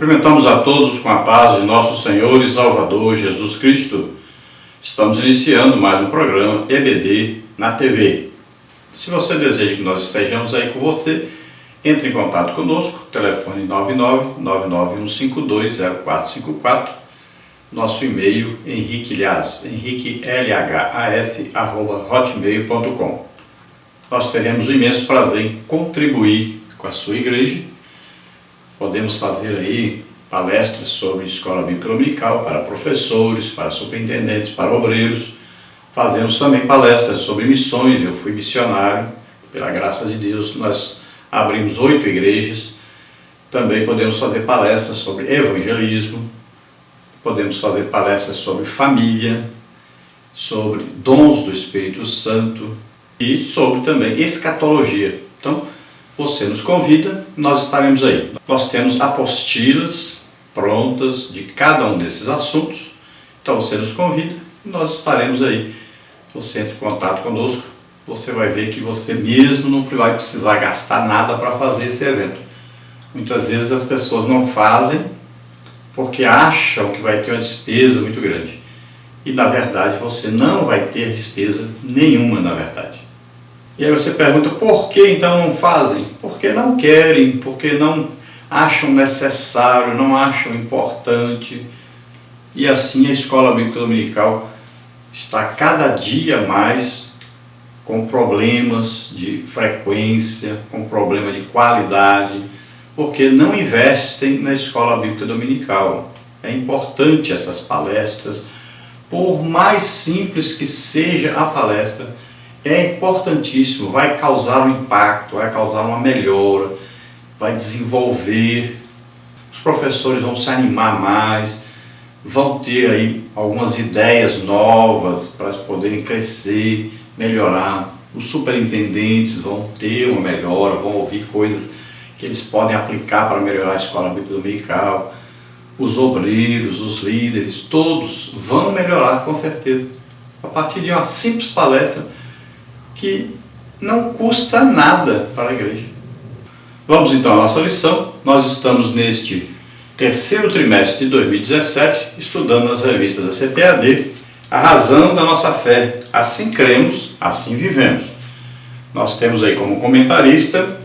Cumprimentamos a todos com a paz de nosso Senhor e Salvador Jesus Cristo. Estamos iniciando mais um programa EBD na TV. Se você deseja que nós estejamos aí com você, entre em contato conosco, telefone 991520454, nosso e-mail henriquelhas@hotmail.com. Nós teremos um imenso prazer em contribuir com a sua igreja. Podemos fazer aí palestras sobre escola bíblica dominical para professores, para superintendentes, para obreiros. Fazemos também palestras sobre missões. Eu fui missionário, pela graça de Deus, nós abrimos 8 igrejas. Também podemos fazer palestras sobre evangelismo, podemos fazer palestras sobre família, sobre dons do Espírito Santo e sobre também escatologia. Então, você nos convida, nós estaremos aí. Nós temos apostilas prontas de cada um desses assuntos. Então você nos convida e nós estaremos aí. Você entra em contato conosco, você vai ver que você mesmo não vai precisar gastar nada para fazer esse evento. Muitas vezes as pessoas não fazem porque acham que vai ter uma despesa muito grande. E na verdade você não vai ter despesa nenhuma, na verdade. E aí você pergunta, por que então não fazem? Porque não querem, porque não acham necessário, não acham importante. E assim a escola bíblica dominical está cada dia mais com problemas de frequência, com problema de qualidade, porque não investem na escola bíblica dominical. É importante essas palestras, por mais simples que seja a palestra, é importantíssimo, vai causar um impacto, vai causar uma melhora, vai desenvolver, os professores vão se animar mais, vão ter aí algumas ideias novas para poderem crescer, melhorar, os superintendentes vão ter uma melhora, vão ouvir coisas que eles podem aplicar para melhorar a escola bíblica dominical, os obreiros, os líderes, todos vão melhorar com certeza, a partir de uma simples palestra que não custa nada para a igreja. Vamos então à nossa lição. Nós estamos neste terceiro trimestre de 2017, estudando nas revistas da CPAD, a razão da nossa fé. Assim cremos, assim vivemos. Nós temos aí como comentarista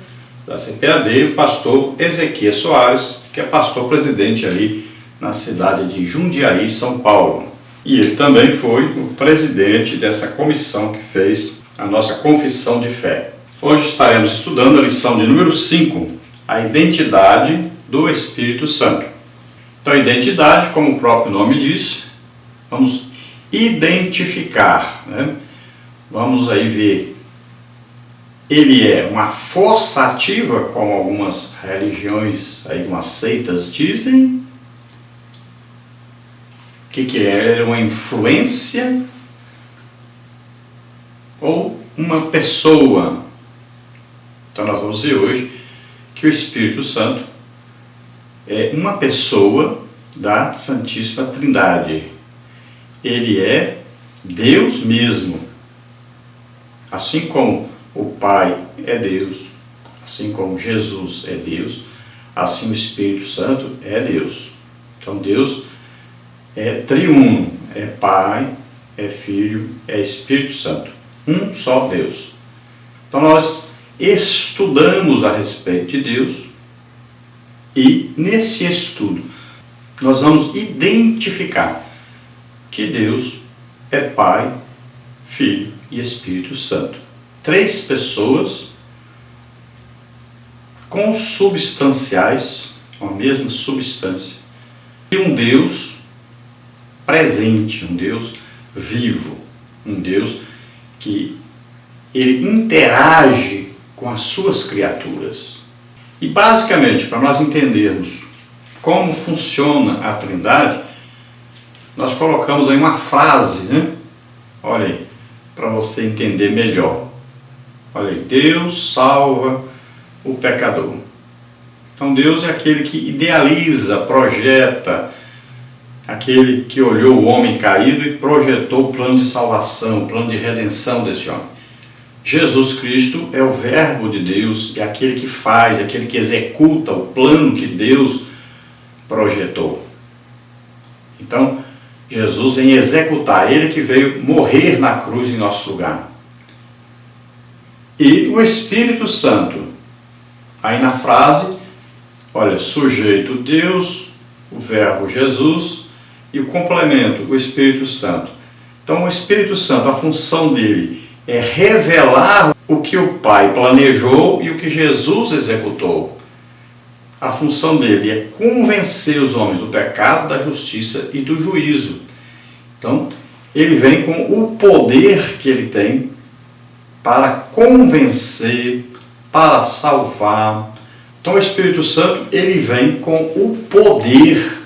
da CPAD o pastor Ezequias Soares, que é pastor presidente ali na cidade de Jundiaí, São Paulo. E ele também foi o presidente dessa comissão que fez a nossa confissão de fé. Hoje estaremos estudando a lição de número 5, a identidade do Espírito Santo. Então, a identidade, como o próprio nome diz, vamos identificar, né? Vamos aí ver. Ele é uma força ativa, como algumas religiões, aí, algumas seitas dizem. O que é? Ele é uma influência ou uma pessoa. Então nós vamos ver hoje que o Espírito Santo é uma pessoa da Santíssima Trindade. Ele é Deus mesmo. Assim como o Pai é Deus, assim como Jesus é Deus, assim o Espírito Santo é Deus. Então Deus é triuno, é Pai, é Filho, é Espírito Santo. Um só Deus. Então nós estudamos a respeito de Deus e nesse estudo nós vamos identificar que Deus é Pai, Filho e Espírito Santo. 3 pessoas consubstanciais, com a mesma substância, e um Deus presente, um Deus vivo, um Deus que ele interage com as suas criaturas. E basicamente, para nós entendermos como funciona a Trindade, nós colocamos aí uma frase, né? Olha aí, para você entender melhor. Olha aí, Deus salva o pecador. Então Deus é aquele que idealiza, projeta, aquele que olhou o homem caído e projetou o plano de salvação, o plano de redenção desse homem. Jesus Cristo é o verbo de Deus, é aquele que faz, é aquele que executa o plano que Deus projetou. Então, Jesus vem executar, Ele que veio morrer na cruz em nosso lugar. E o Espírito Santo, aí na frase, olha, sujeito Deus, o verbo Jesus e o complemento, o Espírito Santo. Então o Espírito Santo, a função dele é revelar o que o Pai planejou e o que Jesus executou. A função dele é convencer os homens do pecado, da justiça e do juízo. Então, ele vem com o poder que ele tem para convencer, para salvar. Então, o Espírito Santo, ele vem com o poder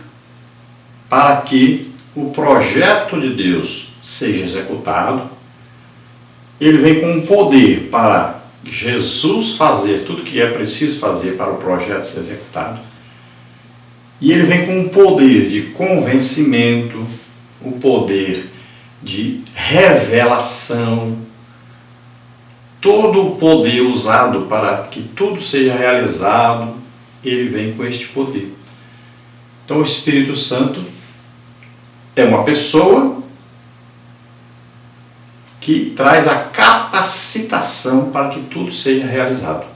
para que o projeto de Deus seja executado. Ele vem com o poder para Jesus fazer tudo o que é preciso fazer para o projeto ser executado. E ele vem com o poder de convencimento, o poder de revelação, todo o poder usado para que tudo seja realizado, ele vem com este poder. Então o Espírito Santo é uma pessoa que traz a capacitação para que tudo seja realizado.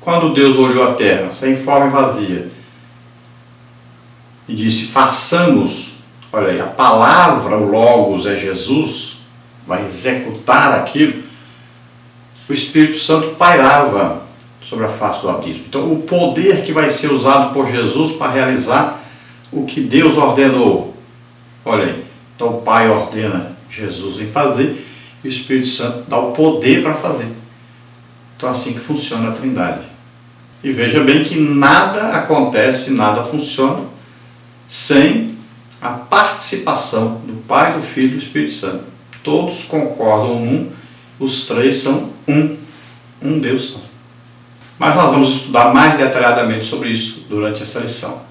Quando Deus olhou a terra sem forma e vazia e disse, façamos, olha aí, a palavra, o Logos é Jesus, vai executar aquilo, o Espírito Santo pairava sobre a face do abismo. Então o poder que vai ser usado por Jesus para realizar o que Deus ordenou, olha aí, então o Pai ordena Jesus em fazer e o Espírito Santo dá o poder para fazer. Então assim que funciona a Trindade. E veja bem que nada acontece, nada funciona sem a participação do Pai, do Filho e do Espírito Santo. Todos concordam num, os três são um Deus só. Mas nós vamos estudar mais detalhadamente sobre isso durante essa lição.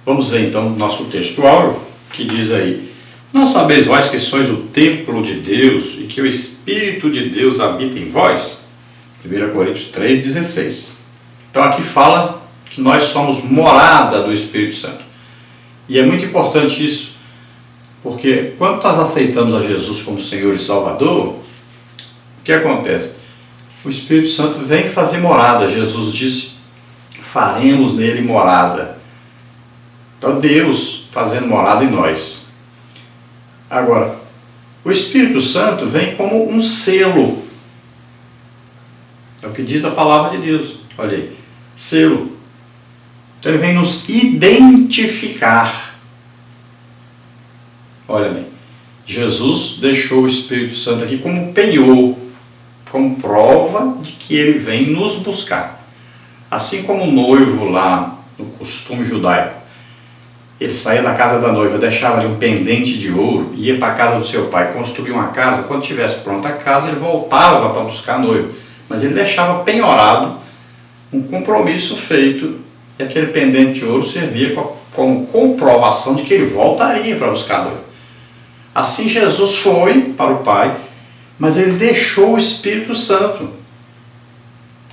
Vamos ver então o nosso texto áureo, que diz aí, não sabeis vós que sois o templo de Deus e que o Espírito de Deus habita em vós? 1 Coríntios 3,16. Então aqui fala que nós somos morada do Espírito Santo. E é muito importante isso, porque quando nós aceitamos a Jesus como Senhor e Salvador, o que acontece? O Espírito Santo vem fazer morada. Jesus disse, faremos nele morada. Então Deus fazendo morada em nós. Agora, o Espírito Santo vem como um selo. É o que diz a palavra de Deus. Olha aí, selo. Então ele vem nos identificar. Olha bem, Jesus deixou o Espírito Santo aqui como penhor, como prova de que ele vem nos buscar. Assim como o noivo lá no costume judaico, ele saía da casa da noiva, deixava ali um pendente de ouro, ia para a casa do seu pai, construía uma casa, quando tivesse pronta a casa, ele voltava para buscar a noiva. Mas ele deixava penhorado um compromisso feito, e aquele pendente de ouro servia como comprovação de que ele voltaria para buscar a noiva. Assim Jesus foi para o Pai, mas ele deixou o Espírito Santo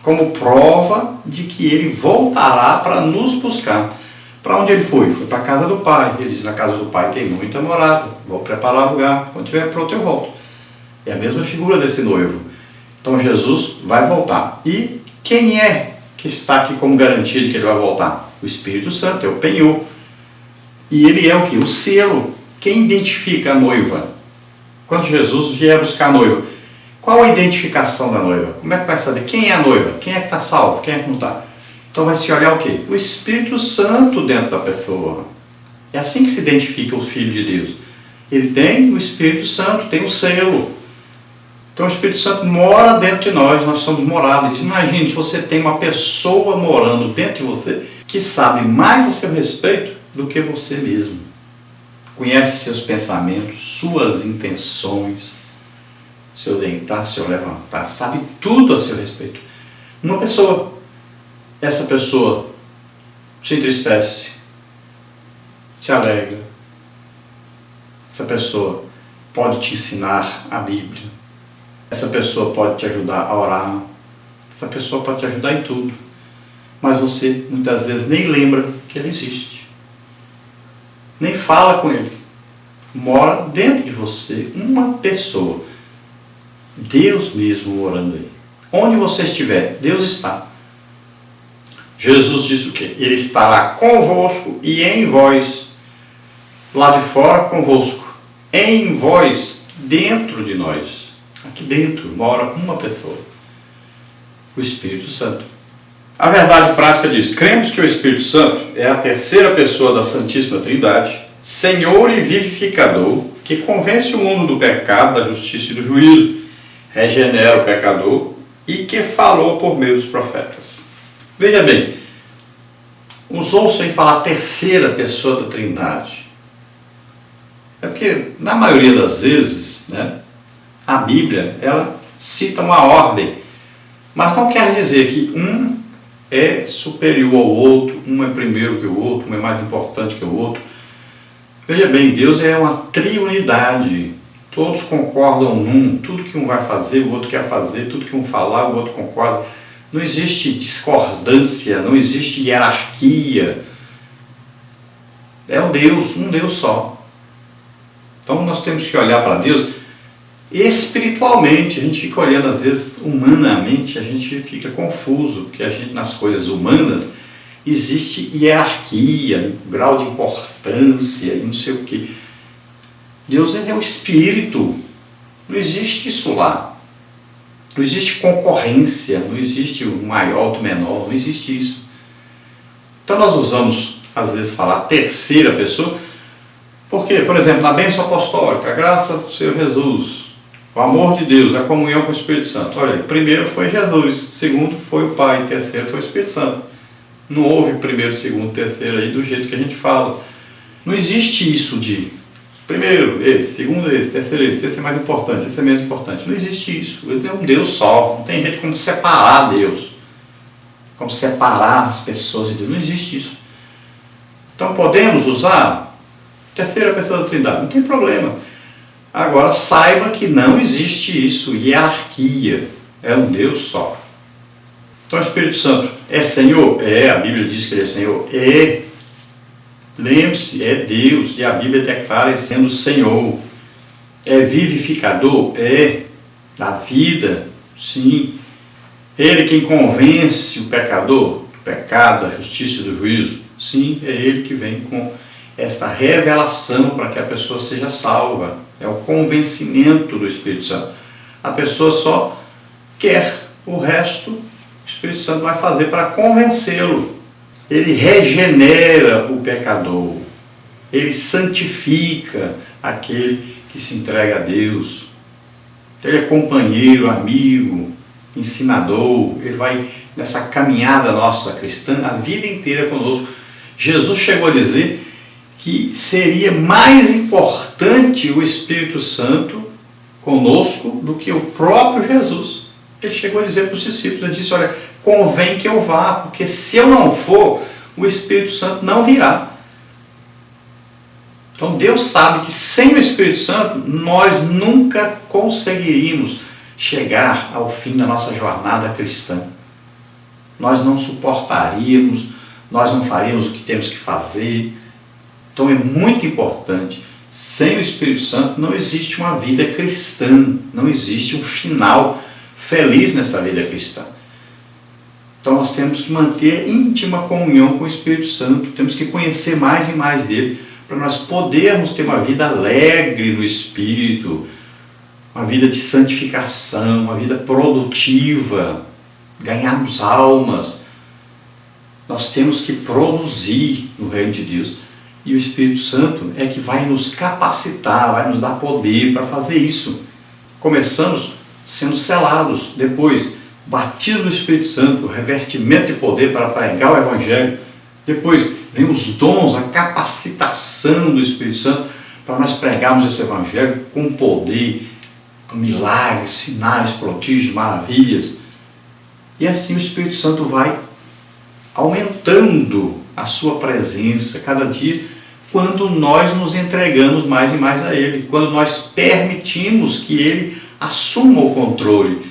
como prova de que ele voltará para nos buscar. Para onde ele foi? Foi para a casa do Pai. Ele diz, na casa do Pai tem muita morada, vou preparar lugar, quando estiver pronto eu volto. É a mesma figura desse noivo. Então Jesus vai voltar. E quem é que está aqui como garantia de que ele vai voltar? O Espírito Santo, é o penhor. E ele é o que? O selo. Quem identifica a noiva? Quando Jesus vier buscar a noiva, qual a identificação da noiva? Como é que vai saber quem é a noiva? Quem é que está salvo? Quem é que não está? Então vai se olhar o quê? O Espírito Santo dentro da pessoa. É assim que se identifica o Filho de Deus. Ele tem o Espírito Santo, tem o selo. Então o Espírito Santo mora dentro de nós, nós somos morados. Imagine se você tem uma pessoa morando dentro de você que sabe mais a seu respeito do que você mesmo. Conhece seus pensamentos, suas intenções, seu deitar, seu levantar, sabe tudo a seu respeito. Uma pessoa. Essa pessoa se entristece, se alegra. Essa pessoa pode te ensinar a Bíblia. Essa pessoa pode te ajudar a orar. Essa pessoa pode te ajudar em tudo. Mas você muitas vezes nem lembra que ele existe. Nem fala com ele. Mora dentro de você uma pessoa. Deus mesmo morando aí. Onde você estiver, Deus está. Jesus disse o quê? Ele estará convosco e em vós. Lá de fora, convosco. Em vós, dentro de nós. Aqui dentro mora uma pessoa. O Espírito Santo. A verdade prática diz: cremos que o Espírito Santo é a terceira pessoa da Santíssima Trindade, Senhor e vivificador, que convence o mundo do pecado, da justiça e do juízo, regenera o pecador e que falou por meio dos profetas. Veja bem, usou-se em falar terceira pessoa da Trindade. É porque, na maioria das vezes, né, a Bíblia ela cita uma ordem, mas não quer dizer que um é superior ao outro, um é primeiro que o outro, um é mais importante que o outro. Veja bem, Deus é uma triunidade. Todos concordam num, tudo que um vai fazer, o outro quer fazer, tudo que um falar, o outro concorda. Não existe discordância, não existe hierarquia. É um Deus só. Então nós temos que olhar para Deus espiritualmente. A gente fica olhando às vezes humanamente, a gente fica confuso, porque a gente nas coisas humanas existe hierarquia, grau de importância e não sei o que. Deus é o Espírito, não existe isso lá. Não existe concorrência, não existe o maior, outro menor, não existe isso. Então nós usamos, às vezes, falar terceira pessoa, porque, por exemplo, na bênção apostólica, a graça do Senhor Jesus, o amor de Deus, a comunhão com o Espírito Santo. Olha, primeiro foi Jesus, segundo foi o Pai, terceiro foi o Espírito Santo. Não houve primeiro, segundo, terceiro aí do jeito que a gente fala. Não existe isso de primeiro esse, segundo esse, terceiro esse é mais importante, esse é menos importante. Não existe isso. Ele é um Deus só. Não tem jeito como separar Deus. Como separar as pessoas de Deus. Não existe isso. Então podemos usar terceira pessoa da Trindade. Não tem problema. Agora saiba que não existe isso. Hierarquia. É um Deus só. Então o Espírito Santo é Senhor? É. A Bíblia diz que Ele é Senhor? É. Lembre-se, é Deus, e a Bíblia declara ele sendo Senhor. É vivificador? É. Da vida? Sim. Ele quem convence o pecador do pecado, da justiça e do juízo? Sim, é Ele que vem com esta revelação para que a pessoa seja salva. É o convencimento do Espírito Santo. A pessoa só quer, o resto o Espírito Santo vai fazer para convencê-lo. Ele regenera o pecador, ele santifica aquele que se entrega a Deus. Ele é companheiro, amigo, ensinador, ele vai nessa caminhada nossa cristã a vida inteira conosco. Jesus chegou a dizer que seria mais importante o Espírito Santo conosco do que o próprio Jesus. Ele chegou a dizer para os discípulos, ele disse: olha, convém que eu vá, porque se eu não for, o Espírito Santo não virá. Então Deus sabe que sem o Espírito Santo nós nunca conseguiríamos chegar ao fim da nossa jornada cristã. Nós não suportaríamos, nós não faríamos o que temos que fazer. Então é muito importante. Sem o Espírito Santo não existe uma vida cristã, não existe um final feliz nessa vida cristã. Então nós temos que manter íntima comunhão com o Espírito Santo, temos que conhecer mais e mais dele, para nós podermos ter uma vida alegre no Espírito, uma vida de santificação, uma vida produtiva, ganharmos almas. Nós temos que produzir no reino de Deus. E o Espírito Santo é que vai nos capacitar, vai nos dar poder para fazer isso. Começamos sendo selados, depois batismo do Espírito Santo, revestimento de poder para pregar o Evangelho, depois vem os dons, a capacitação do Espírito Santo para nós pregarmos esse Evangelho com poder, com milagres, sinais, prodígios, maravilhas. E assim o Espírito Santo vai aumentando a sua presença cada dia, quando nós nos entregamos mais e mais a Ele, quando nós permitimos que Ele assuma o controle.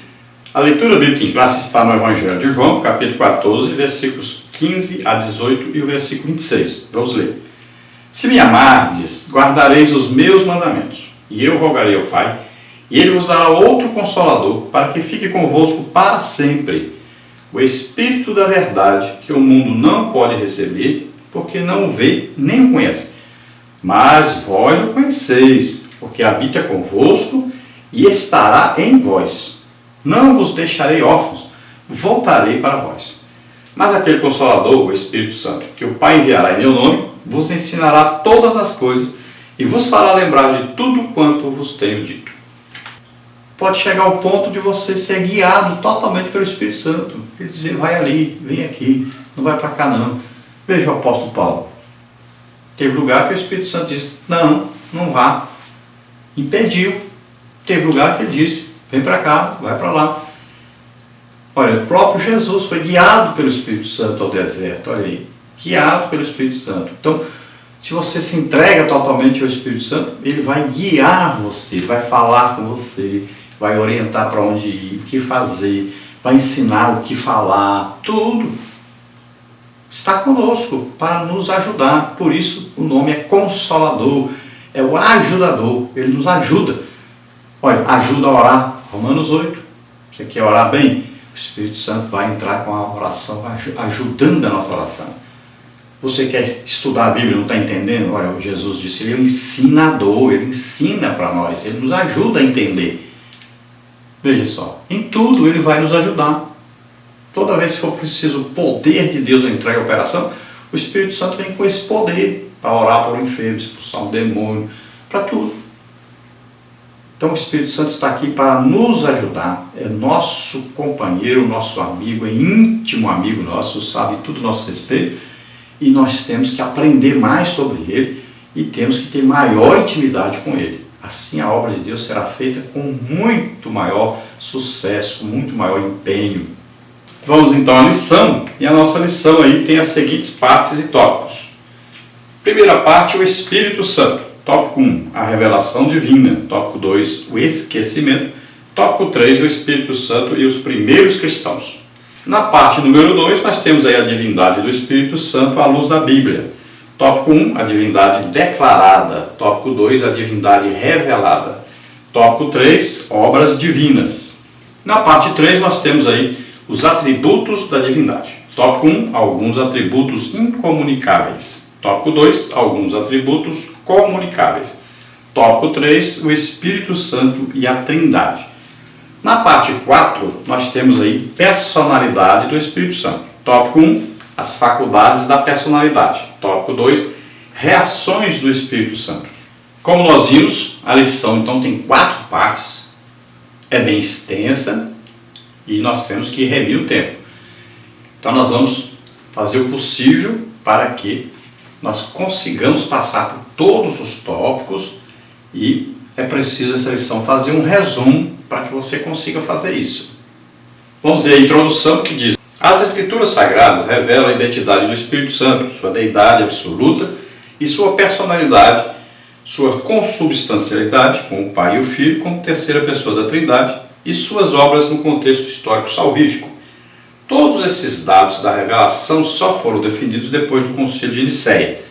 A leitura bíblica em classe está no Evangelho de João, capítulo 14, versículos 15 a 18 e o versículo 26. Vamos ler. Se me amardes, guardareis os meus mandamentos, e eu rogarei ao Pai, e ele vos dará outro Consolador, para que fique convosco para sempre, o Espírito da verdade, que o mundo não pode receber, porque não o vê nem o conhece. Mas vós o conheceis, porque habita convosco e estará em vós. Não vos deixarei órfãos, voltarei para vós. Mas aquele Consolador, o Espírito Santo, que o Pai enviará em meu nome, vos ensinará todas as coisas e vos fará lembrar de tudo quanto vos tenho dito. Pode chegar ao ponto de você ser guiado totalmente pelo Espírito Santo. Ele dizer, vai ali, vem aqui, não vai para cá não. Veja o apóstolo Paulo. Teve lugar que o Espírito Santo disse, não, não vá. Impediu. Teve lugar que ele disse, vem para cá, vai para lá. Olha, o próprio Jesus foi guiado pelo Espírito Santo ao deserto, olha aí. Guiado pelo Espírito Santo. Então, se você se entrega totalmente ao Espírito Santo, ele vai guiar você, vai falar com você, vai orientar para onde ir, o que fazer, vai ensinar o que falar, tudo. Está conosco para nos ajudar. Por isso o nome é Consolador, é o ajudador, ele nos ajuda. Olha, ajuda a orar, Romanos 8. Você quer orar bem? O Espírito Santo vai entrar com a oração, ajudando a nossa oração. Você quer estudar a Bíblia, não está entendendo? Olha, o Jesus disse, ele é um ensinador, ele ensina para nós, ele nos ajuda a entender. Veja só, em tudo ele vai nos ajudar. Toda vez que for preciso o poder de Deus entrar em operação, o Espírito Santo vem com esse poder para orar por um enfermo, expulsar um demônio, para tudo. Então o Espírito Santo está aqui para nos ajudar, é nosso companheiro, nosso amigo, é íntimo amigo nosso, sabe tudo a nosso respeito, e nós temos que aprender mais sobre ele e temos que ter maior intimidade com ele. Assim a obra de Deus será feita com muito maior sucesso, com muito maior empenho. Vamos então à lição, e a nossa lição aí tem as seguintes partes e tópicos. Primeira parte, o Espírito Santo. Tópico 1, a revelação divina. Tópico 2, o esquecimento. Tópico 3, o Espírito Santo e os primeiros cristãos. Na parte número 2, nós temos aí a divindade do Espírito Santo à luz da Bíblia. Tópico 1, a divindade declarada. Tópico 2, a divindade revelada. Tópico 3, obras divinas. Na parte 3, nós temos aí os atributos da divindade. Tópico 1, alguns atributos incomunicáveis. Tópico 2, alguns atributos comunicáveis. Tópico 3, o Espírito Santo e a Trindade. Na parte 4, nós temos aí personalidade do Espírito Santo. Tópico 1, as faculdades da personalidade. Tópico 2, reações do Espírito Santo. Como nós vimos, a lição então tem 4 partes. É bem extensa e nós temos que remir o tempo. Então nós vamos fazer o possível para que nós consigamos passar por todos os tópicos e é preciso essa lição fazer um resumo para que você consiga fazer isso. Vamos ver a introdução que diz: as Escrituras Sagradas revelam a identidade do Espírito Santo, sua deidade absoluta e sua personalidade, sua consubstancialidade com o Pai e o Filho como terceira pessoa da Trindade e suas obras no contexto histórico salvífico. Todos esses dados da revelação só foram definidos depois do Concílio de Nicéia.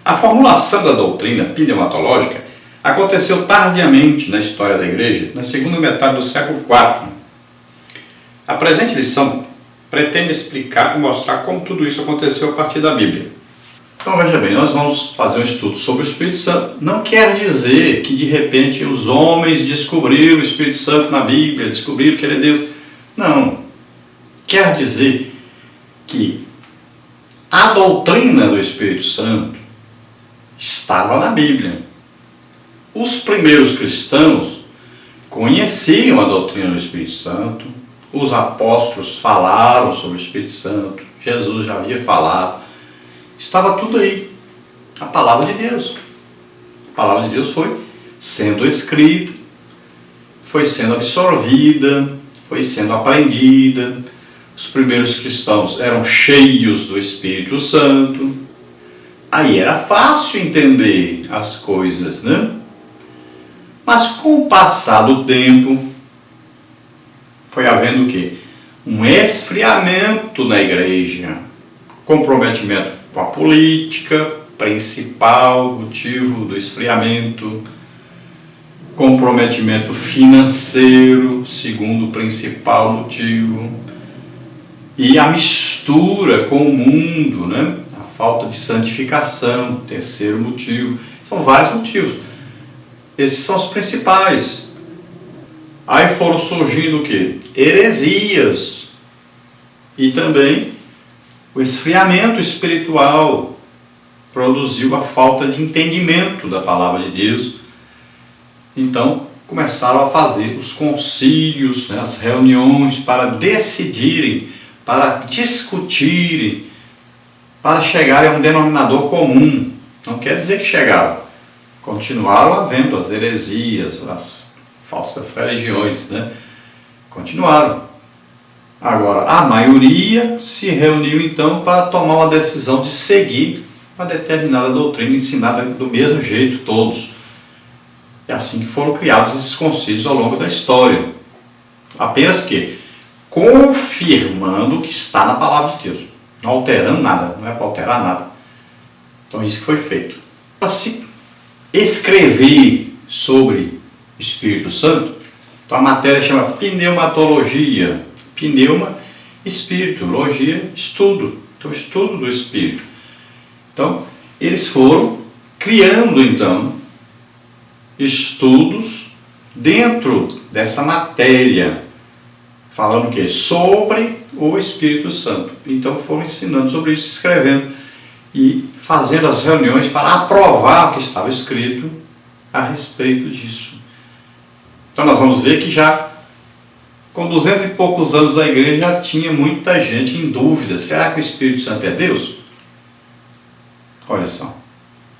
A formulação da doutrina pneumatológica aconteceu tardiamente na história da Igreja, na segunda metade do século IV. A presente lição pretende explicar e mostrar como tudo isso aconteceu a partir da Bíblia. Então veja bem, nós vamos fazer um estudo sobre o Espírito Santo. Não quer dizer que de repente os homens descobriram o Espírito Santo na Bíblia, descobriram que ele é Deus. Não. Quer dizer que a doutrina do Espírito Santo estava na Bíblia. Os primeiros cristãos conheciam a doutrina do Espírito Santo, os apóstolos falaram sobre o Espírito Santo, Jesus já havia falado, estava tudo aí, a palavra de Deus. A palavra de Deus foi sendo escrita, foi sendo absorvida, foi sendo aprendida. Os primeiros cristãos eram cheios do Espírito Santo, aí era fácil entender as coisas, né? Mas com o passar do tempo, foi havendo o quê? Um esfriamento na igreja. comprometimento com a política, principal motivo do esfriamento, comprometimento financeiro, segundo principal motivo, e a mistura com o mundo, né? A falta de santificação, terceiro motivo. São vários motivos. Esses são os principais. Aí foram surgindo o quê? Heresias. E também o esfriamento espiritual produziu a falta de entendimento da palavra de Deus. Então, começaram a fazer os concílios, né, as reuniões para decidirem, para discutirem, para chegarem a um denominador comum. Não quer dizer que chegaram. Continuaram havendo as heresias, as falsas religiões, né? Continuaram. Agora, a maioria se reuniu então para tomar uma decisão de seguir uma determinada doutrina ensinada do mesmo jeito, todos. É assim que foram criados esses concílios ao longo da história. Apenas que confirmando o que está na palavra de Deus. Não alterando nada, não é para alterar nada. Então isso que foi feito. Para se escrever sobre o Espírito Santo, então a matéria chama pneumatologia. Pneuma, espírito, logia, estudo. Então estudo do Espírito. Então eles foram criando então estudos dentro dessa matéria, falando o quê? Sobre o Espírito Santo. Então foram ensinando sobre isso, escrevendo e fazendo as reuniões para aprovar o que estava escrito a respeito disso. Então nós vamos ver que já com 200 e poucos anos da igreja já tinha muita gente em dúvida. Será que o Espírito Santo é Deus? Olha só.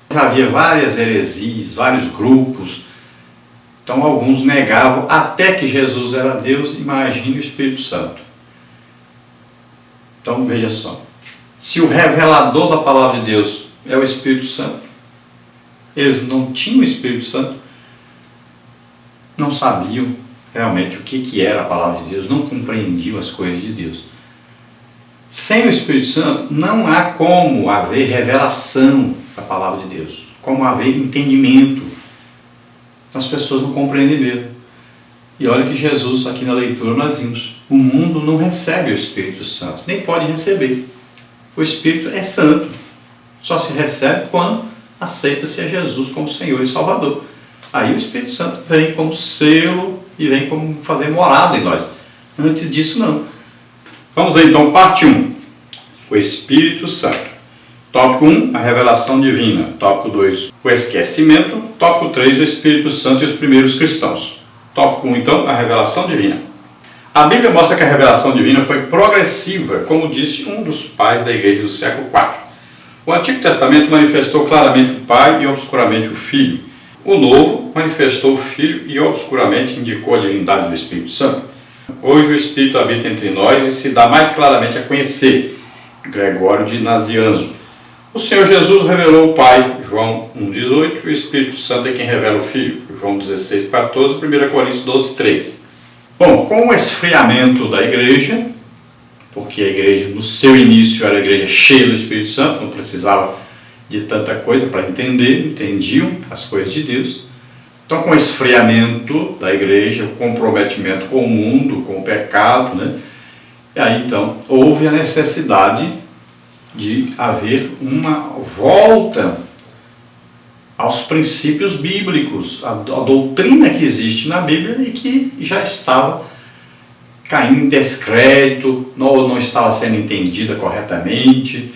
Já havia várias heresias, vários grupos. Então alguns negavam até que Jesus era Deus. Imagine o Espírito Santo. Então veja só. Se o revelador da palavra de Deus é o Espírito Santo, eles não tinham o Espírito Santo, não sabiam realmente o que era a palavra de Deus, não compreendiam as coisas de Deus. Sem o Espírito Santo não há como haver revelação da palavra de Deus, como haver entendimento. As pessoas não compreendem mesmo. E olha que Jesus, aqui na leitura nós vimos, o mundo não recebe o Espírito Santo, nem pode receber. O Espírito é santo, só se recebe quando aceita-se a Jesus como Senhor e Salvador. Aí o Espírito Santo vem como selo e vem como fazer morada em nós. Antes disso não. Vamos aí então, parte 1. O Espírito Santo. Tópico 1, a revelação divina. Tópico 2, o esquecimento. Tópico 3, o Espírito Santo e os primeiros cristãos. Tópico 1, então, a revelação divina. A Bíblia mostra que a revelação divina foi progressiva, como disse um dos pais da igreja do século IV. O Antigo Testamento manifestou claramente o Pai e obscuramente o Filho. O Novo manifestou o Filho e obscuramente indicou a divindade do Espírito Santo. Hoje o Espírito habita entre nós e se dá mais claramente a conhecer. Gregório de Nazianzo. O Senhor Jesus revelou o Pai, João 1,18, e o Espírito Santo é quem revela o Filho, João 16,14, 1 Coríntios 12,3. Bom, com o esfriamento da igreja, porque a igreja no seu início era a igreja cheia do Espírito Santo, não precisava de tanta coisa para entender, entendiam as coisas de Deus. Então, com o esfriamento da igreja, o comprometimento com o mundo, com o pecado, né? E aí, então, houve a necessidade de haver uma volta aos princípios bíblicos, a doutrina que existe na Bíblia e que já estava caindo em descrédito, não estava sendo entendida corretamente.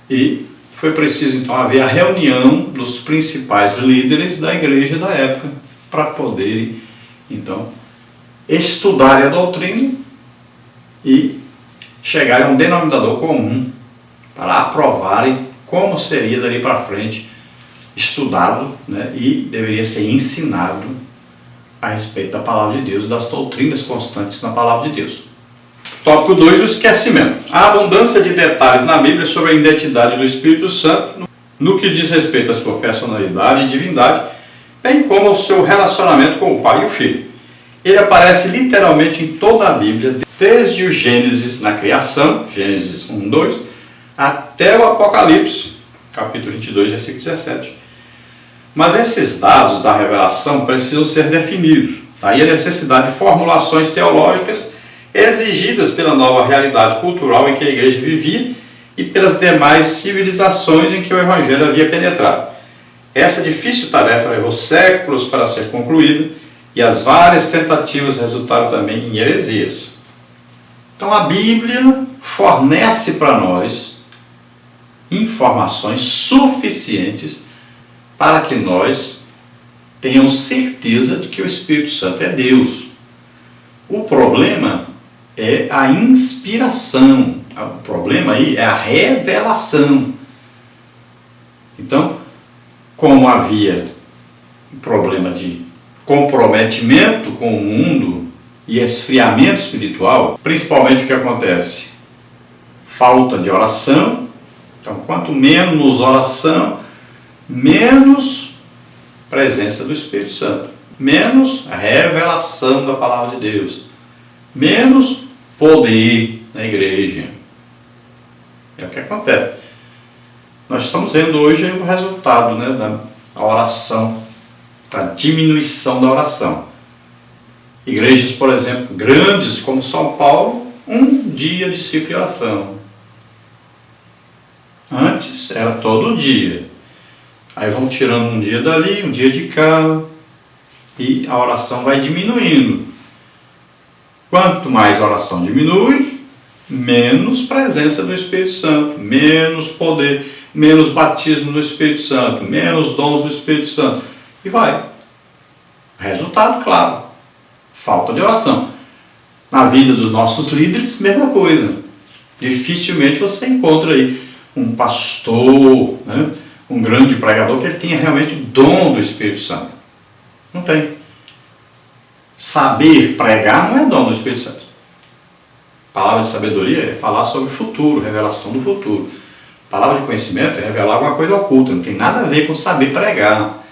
E foi preciso, então, haver a reunião dos principais líderes da igreja da época para poderem, então, estudar a doutrina e chegarem a um denominador comum para aprovarem como seria dali para frente estudado, né, e deveria ser ensinado a respeito da palavra de Deus, das doutrinas constantes na palavra de Deus. Tópico 2, o esquecimento. A abundância de detalhes na Bíblia sobre a identidade do Espírito Santo, no que diz respeito à sua personalidade e divindade, bem como ao seu relacionamento com o Pai e o Filho. Ele aparece literalmente em toda a Bíblia, desde o Gênesis na criação, Gênesis 1, 2, até o Apocalipse, capítulo 22, versículo 17. Mas esses dados da revelação precisam ser definidos. Daí a necessidade de formulações teológicas exigidas pela nova realidade cultural em que a igreja vivia e pelas demais civilizações em que o Evangelho havia penetrado. Essa difícil tarefa levou séculos para ser concluída e as várias tentativas resultaram também em heresias. Então a Bíblia fornece para nós informações suficientes para que nós tenhamos certeza de que o Espírito Santo é Deus. O problema é a inspiração. O problema aí é a revelação. Então, como havia um problema de comprometimento com o mundo e esfriamento espiritual, principalmente o que acontece? Falta de oração. Então, quanto menos oração, menos presença do Espírito Santo, menos a revelação da palavra de Deus, menos poder na igreja. É o que acontece. Nós estamos vendo hoje o resultado, da oração, da diminuição da oração. Igrejas, por exemplo, grandes como São Paulo, um dia de ciclo de oração. Antes era todo dia. Aí vão tirando um dia dali, um dia de cá, e a oração vai diminuindo. Quanto mais a oração diminui, menos presença do Espírito Santo, menos poder, menos batismo do Espírito Santo, menos dons do Espírito Santo. E vai. Resultado, claro, falta de oração. Na vida dos nossos líderes, mesma coisa. Dificilmente você encontra aí um pastor, um grande pregador, que ele tenha realmente o dom do Espírito Santo. Não tem. Saber pregar não é dom do Espírito Santo. Palavra de sabedoria é falar sobre o futuro, revelação do futuro. Palavra de conhecimento é revelar alguma coisa oculta, não tem nada a ver com saber pregar.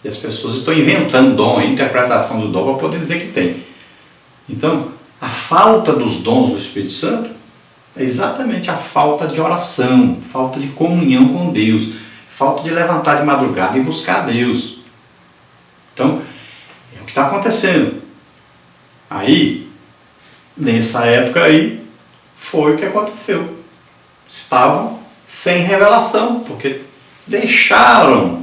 E as pessoas estão inventando dom, a interpretação do dom para poder dizer que tem. Então, a falta dos dons do Espírito Santo é exatamente a falta de oração, falta de comunhão com Deus, falta de levantar de madrugada e buscar Deus. Então, é o que está acontecendo. Aí, nessa época aí, foi o que aconteceu. Estavam sem revelação, porque deixaram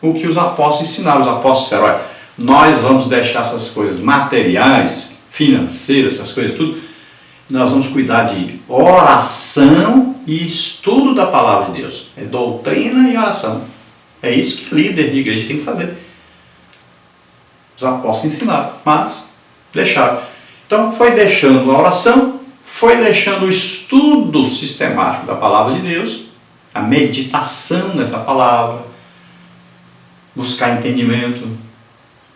o que os apóstolos ensinaram. Os apóstolos disseram: olha, nós vamos deixar essas coisas materiais, financeiras, essas coisas tudo, nós vamos cuidar de oração e estudo da palavra de Deus. É doutrina e oração. É isso que líder de igreja tem que fazer. Os apóstolos ensinaram, mas deixaram. Então foi deixando a oração, foi deixando o estudo sistemático da palavra de Deus, a meditação nessa palavra, buscar entendimento,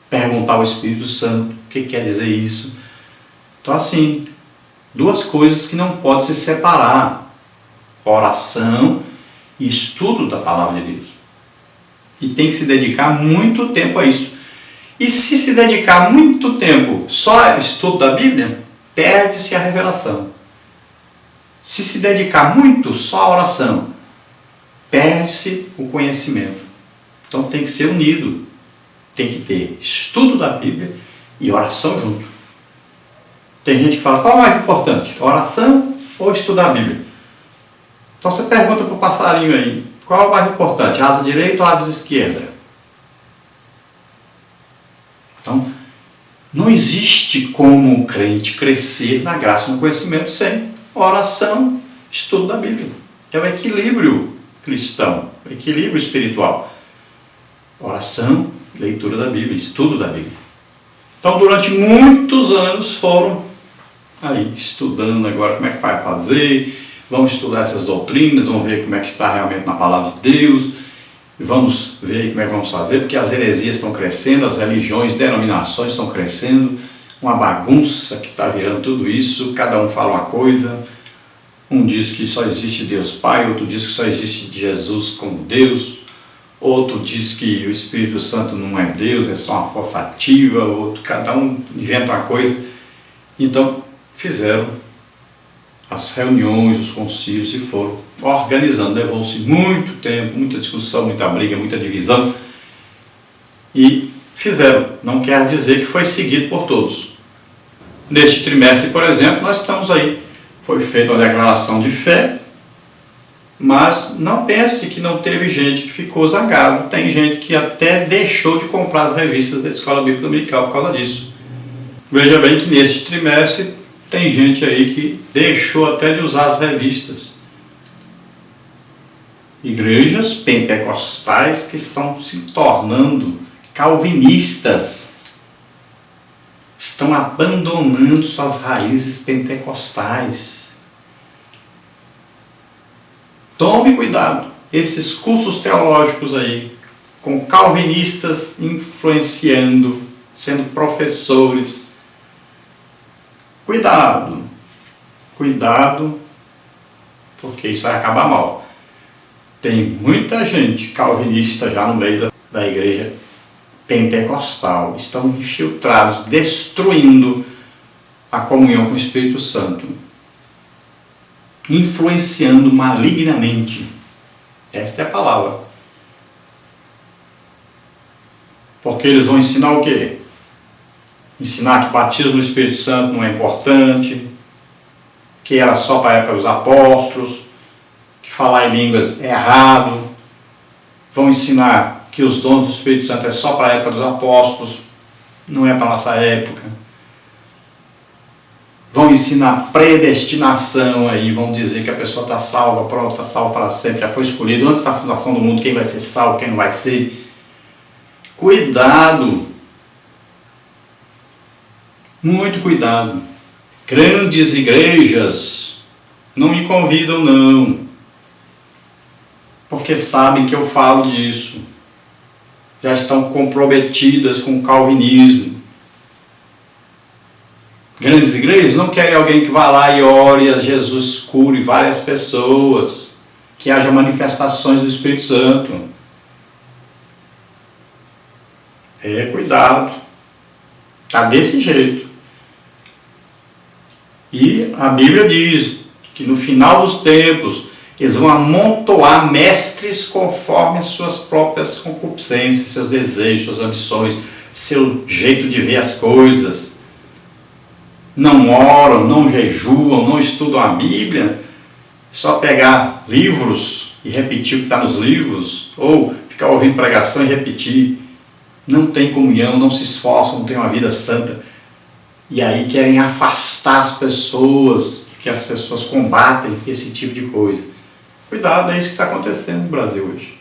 perguntar ao Espírito Santo o que quer dizer isso. Então assim, duas coisas que não podem se separar: oração e estudo da palavra de Deus. E tem que se dedicar muito tempo a isso. E se dedicar muito tempo só ao estudo da Bíblia, perde-se a revelação. Se dedicar muito só à oração, perde-se o conhecimento. Então tem que ser unido. Tem que ter estudo da Bíblia e oração junto. Tem gente que fala: qual é o mais importante? Oração ou estudar a Bíblia? Então você pergunta para o passarinho aí: qual é o mais importante? Asa direita ou asa esquerda? Então, não existe como um crente crescer na graça e no conhecimento sem oração, estudo da Bíblia. É o equilíbrio cristão, o equilíbrio espiritual. Oração, leitura da Bíblia, estudo da Bíblia. Então, durante muitos anos foram aí estudando agora como é que vai fazer, vamos estudar essas doutrinas, vamos ver como é que está realmente na palavra de Deus, e vamos ver como é que vamos fazer, porque as heresias estão crescendo, as religiões, denominações estão crescendo, uma bagunça que está virando tudo isso, cada um fala uma coisa, um diz que só existe Deus Pai, outro diz que só existe Jesus como Deus, outro diz que o Espírito Santo não é Deus, é só uma força ativa, outro, cada um inventa uma coisa. Então, fizeram as reuniões, os concílios, e foram organizando. Levou-se muito tempo, muita discussão, muita briga, muita divisão, e fizeram. Não quer dizer que foi seguido por todos. Neste trimestre, por exemplo, nós estamos aí. Foi feita uma declaração de fé, mas não pense que não teve gente que ficou zangado. Tem gente que até deixou de comprar as revistas da Escola Bíblica Dominical por causa disso. Veja bem que neste trimestre tem gente aí que deixou até de usar as revistas. Igrejas pentecostais que estão se tornando calvinistas, estão abandonando suas raízes pentecostais. Tome cuidado, esses cursos teológicos aí, com calvinistas influenciando, sendo professores. Cuidado, cuidado, porque isso vai acabar mal. Tem muita gente calvinista já no meio da igreja pentecostal. Estão infiltrados, destruindo a comunhão com o Espírito Santo, influenciando malignamente. Esta é a palavra. Porque eles vão ensinar o quê? Ensinar que batismo no Espírito Santo não é importante, que era só para a época dos apóstolos, que falar em línguas é errado. Vão ensinar que os dons do Espírito Santo é só para a época dos apóstolos, não é para a nossa época. Vão ensinar predestinação aí, vão dizer que a pessoa está salva, pronto, está salva para sempre, já foi escolhido antes da fundação do mundo quem vai ser salvo, quem não vai ser. Cuidado! Muito cuidado. Grandes igrejas não me convidam não, porque sabem que eu falo disso. Já estão comprometidas com o calvinismo. Grandes igrejas não querem alguém que vá lá e ore a Jesus cure várias pessoas, que haja manifestações do Espírito Santo. Cuidado. Está desse jeito. E a Bíblia diz que no final dos tempos eles vão amontoar mestres conforme as suas próprias concupiscências, seus desejos, suas ambições, seu jeito de ver as coisas. Não oram, não jejuam, não estudam a Bíblia, só pegar livros e repetir o que está nos livros, ou ficar ouvindo pregação e repetir. Não tem comunhão, não se esforçam, não tem uma vida santa. E aí querem afastar as pessoas, porque as pessoas combatem esse tipo de coisa. Cuidado, é isso que está acontecendo no Brasil hoje.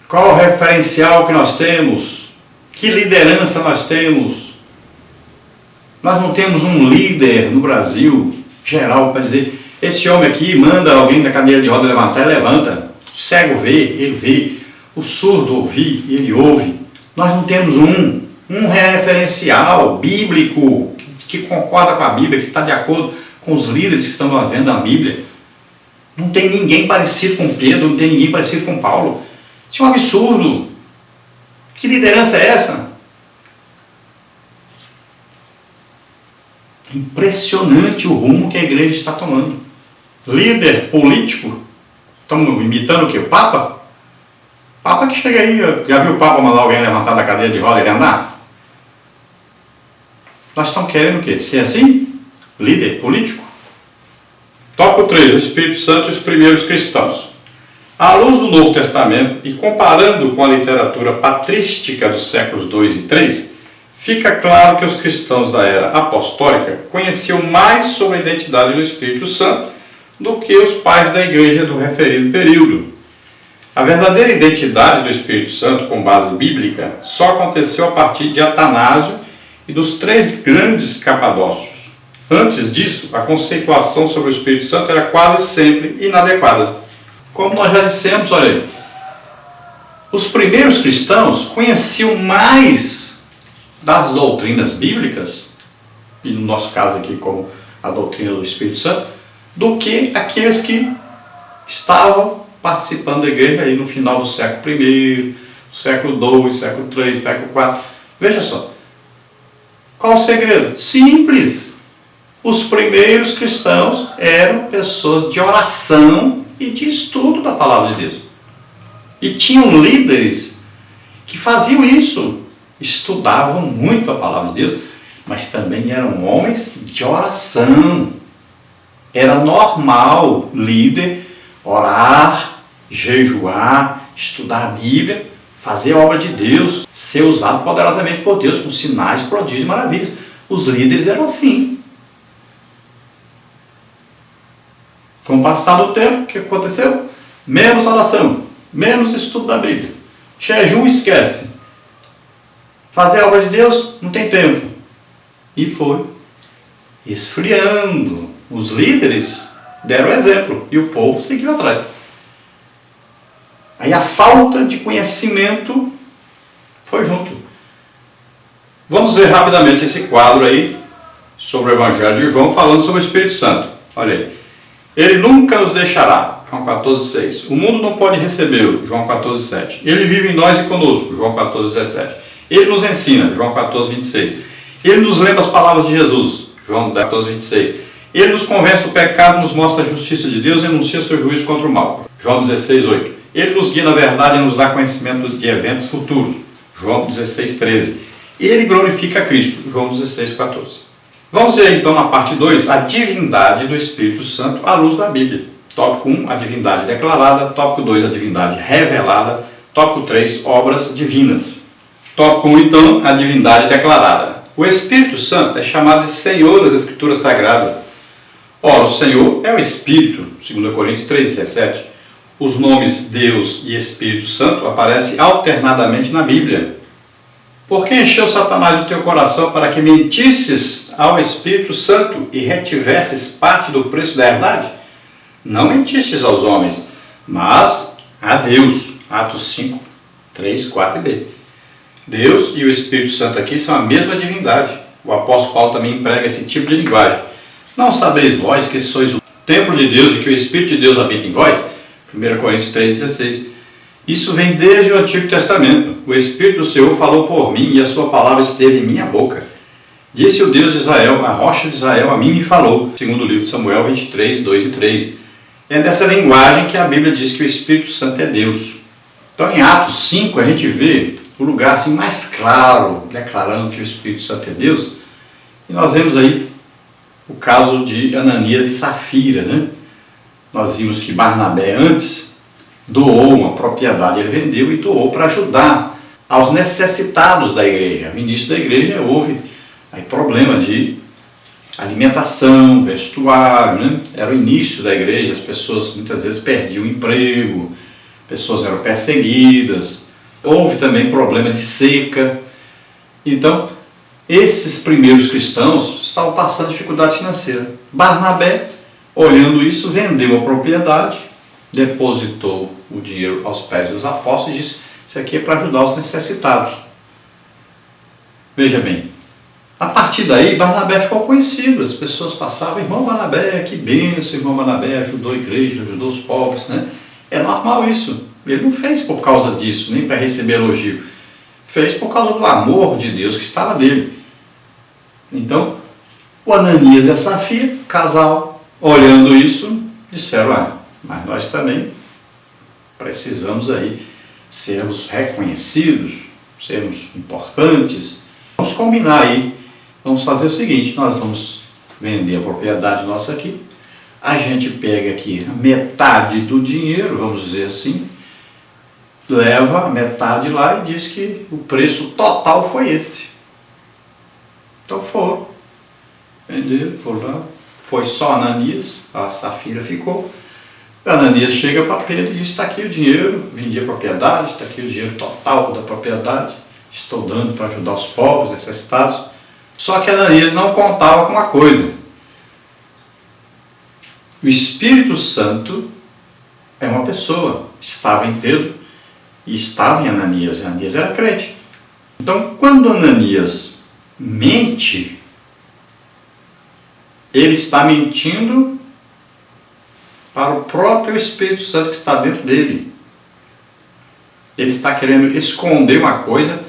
Qual o referencial que nós temos? Que liderança nós temos? Nós não temos um líder no Brasil geral para dizer, esse homem aqui manda alguém da cadeira de roda levantar e levanta. O cego vê, ele vê. O surdo ouvir, ele ouve. Nós não temos um referencial bíblico que concorda com a Bíblia, que está de acordo com os líderes que estão vendo a Bíblia. Não tem ninguém parecido com Pedro, não tem ninguém parecido com Paulo. Isso é um absurdo. Que liderança é essa? Impressionante o rumo que a igreja está tomando. Líder político, estamos imitando o quê? O Papa? Papa que chega aí, já viu o Papa mandar alguém levantar da cadeira de roda e andar? Nós estamos querendo o quê? Ser assim? Líder político? Tópico 3. O Espírito Santo e os primeiros cristãos. À luz do Novo Testamento e comparando com a literatura patrística dos séculos 2 e 3, fica claro que os cristãos da era apostólica conheciam mais sobre a identidade do Espírito Santo do que os pais da igreja do referido período. A verdadeira identidade do Espírito Santo, com base bíblica, só aconteceu a partir de Atanásio e dos 3 grandes capadócios. Antes disso, a conceituação sobre o Espírito Santo era quase sempre inadequada. Como nós já dissemos, olha aí, os primeiros cristãos conheciam mais das doutrinas bíblicas, e no nosso caso aqui como a doutrina do Espírito Santo, do que aqueles que estavam participando da igreja aí no final do século I, século II, século III, século IV. Veja só, qual o segredo? Simples. Os primeiros cristãos eram pessoas de oração e de estudo da palavra de Deus. E tinham líderes que faziam isso, estudavam muito a palavra de Deus, mas também eram homens de oração. Era normal líder orar, jejuar, estudar a Bíblia, fazer a obra de Deus, ser usado poderosamente por Deus com sinais, prodígios e maravilhas. Os líderes eram assim. Com o passar do tempo, o que aconteceu? Menos oração, menos estudo da Bíblia. Jejum, esquece. Fazer a obra de Deus, não tem tempo. E foi esfriando. Os líderes deram exemplo e o povo seguiu atrás. Aí a falta de conhecimento foi junto. Vamos ver rapidamente esse quadro aí sobre o Evangelho de João, falando sobre o Espírito Santo. Olha aí. Ele nunca nos deixará, João 14,6. O mundo não pode recebê-lo, João 14,7. Ele vive em nós e conosco, João 14,17. Ele nos ensina, João 14,26. Ele nos lembra as palavras de Jesus, João 14,26. Ele nos convence do pecado, nos mostra a justiça de Deus e anuncia seu juízo contra o mal, João 16,8. Ele nos guia na verdade e nos dá conhecimento de eventos futuros, João 16,13. Ele glorifica a Cristo, João 16,14. Vamos ver então na parte 2, a divindade do Espírito Santo à luz da Bíblia. Tópico 1, a divindade declarada. Tópico 2, a divindade revelada. Tópico 3, obras divinas. Tópico 1, então, a divindade declarada. O Espírito Santo é chamado de Senhor das Escrituras Sagradas. Ora, o Senhor é o Espírito, 2 Coríntios 3,17. Os nomes Deus e Espírito Santo aparecem alternadamente na Bíblia. Por que encheu Satanás o teu coração para que mentisses ao Espírito Santo e retivesses parte do preço da herdade? Não mentistes aos homens, mas a Deus. Atos 5, 3, 4 e B. Deus e o Espírito Santo aqui são a mesma divindade. O apóstolo Paulo também emprega esse tipo de linguagem. Não sabeis vós que sois o templo de Deus e que o Espírito de Deus habita em vós? 1 Coríntios 3,16. Isso vem desde o Antigo Testamento. O Espírito do Senhor falou por mim e a sua palavra esteve em minha boca. Disse o Deus de Israel, a rocha de Israel, a mim me falou. Segundo o livro de Samuel 23, 2 e 3. É dessa linguagem que a Bíblia diz que o Espírito Santo é Deus. Então em Atos 5 a gente vê o lugar assim, mais claro, declarando que o Espírito Santo é Deus. E nós vemos aí o caso de Ananias e Safira, né? Nós vimos que Barnabé antes doou uma propriedade, ele vendeu e doou para ajudar aos necessitados da igreja. No início da igreja houve aí problema de alimentação, vestuário, né? Era o início da igreja, as pessoas muitas vezes perdiam o emprego, pessoas eram perseguidas, houve também problema de seca. Então, esses primeiros cristãos estavam passando dificuldade financeira. Barnabé, olhando isso, vendeu a propriedade, depositou o dinheiro aos pés dos apóstolos e disse: isso aqui é para ajudar os necessitados. Veja bem, a partir daí Barnabé ficou conhecido, as pessoas passavam: irmão Barnabé, que bênção, irmão Barnabé ajudou a igreja, ajudou os pobres, né? É normal isso. Ele não fez por causa disso, nem para receber elogio. Fez por causa do amor de Deus que estava nele. Então, o Ananias e a Safira, casal, olhando isso, disseram: mas nós também precisamos aí sermos reconhecidos, sermos importantes. Vamos combinar aí, vamos fazer o seguinte: nós vamos vender a propriedade nossa aqui, a gente pega aqui metade do dinheiro, vamos dizer assim, leva a metade lá e diz que o preço total foi esse. Então foram, venderam, foram lá, foi só Ananias, a Safira ficou. Ananias chega para Pedro e diz: está aqui o dinheiro, vendi a propriedade, está aqui o dinheiro total da propriedade, estou dando para ajudar os pobres, necessitados. Só que Ananias não contava com uma coisa: o Espírito Santo é uma pessoa, estava em Pedro e estava em Ananias. Ananias era crente. Então, quando Ananias mente, ele está mentindo para o próprio Espírito Santo que está dentro dele. Ele está querendo esconder uma coisa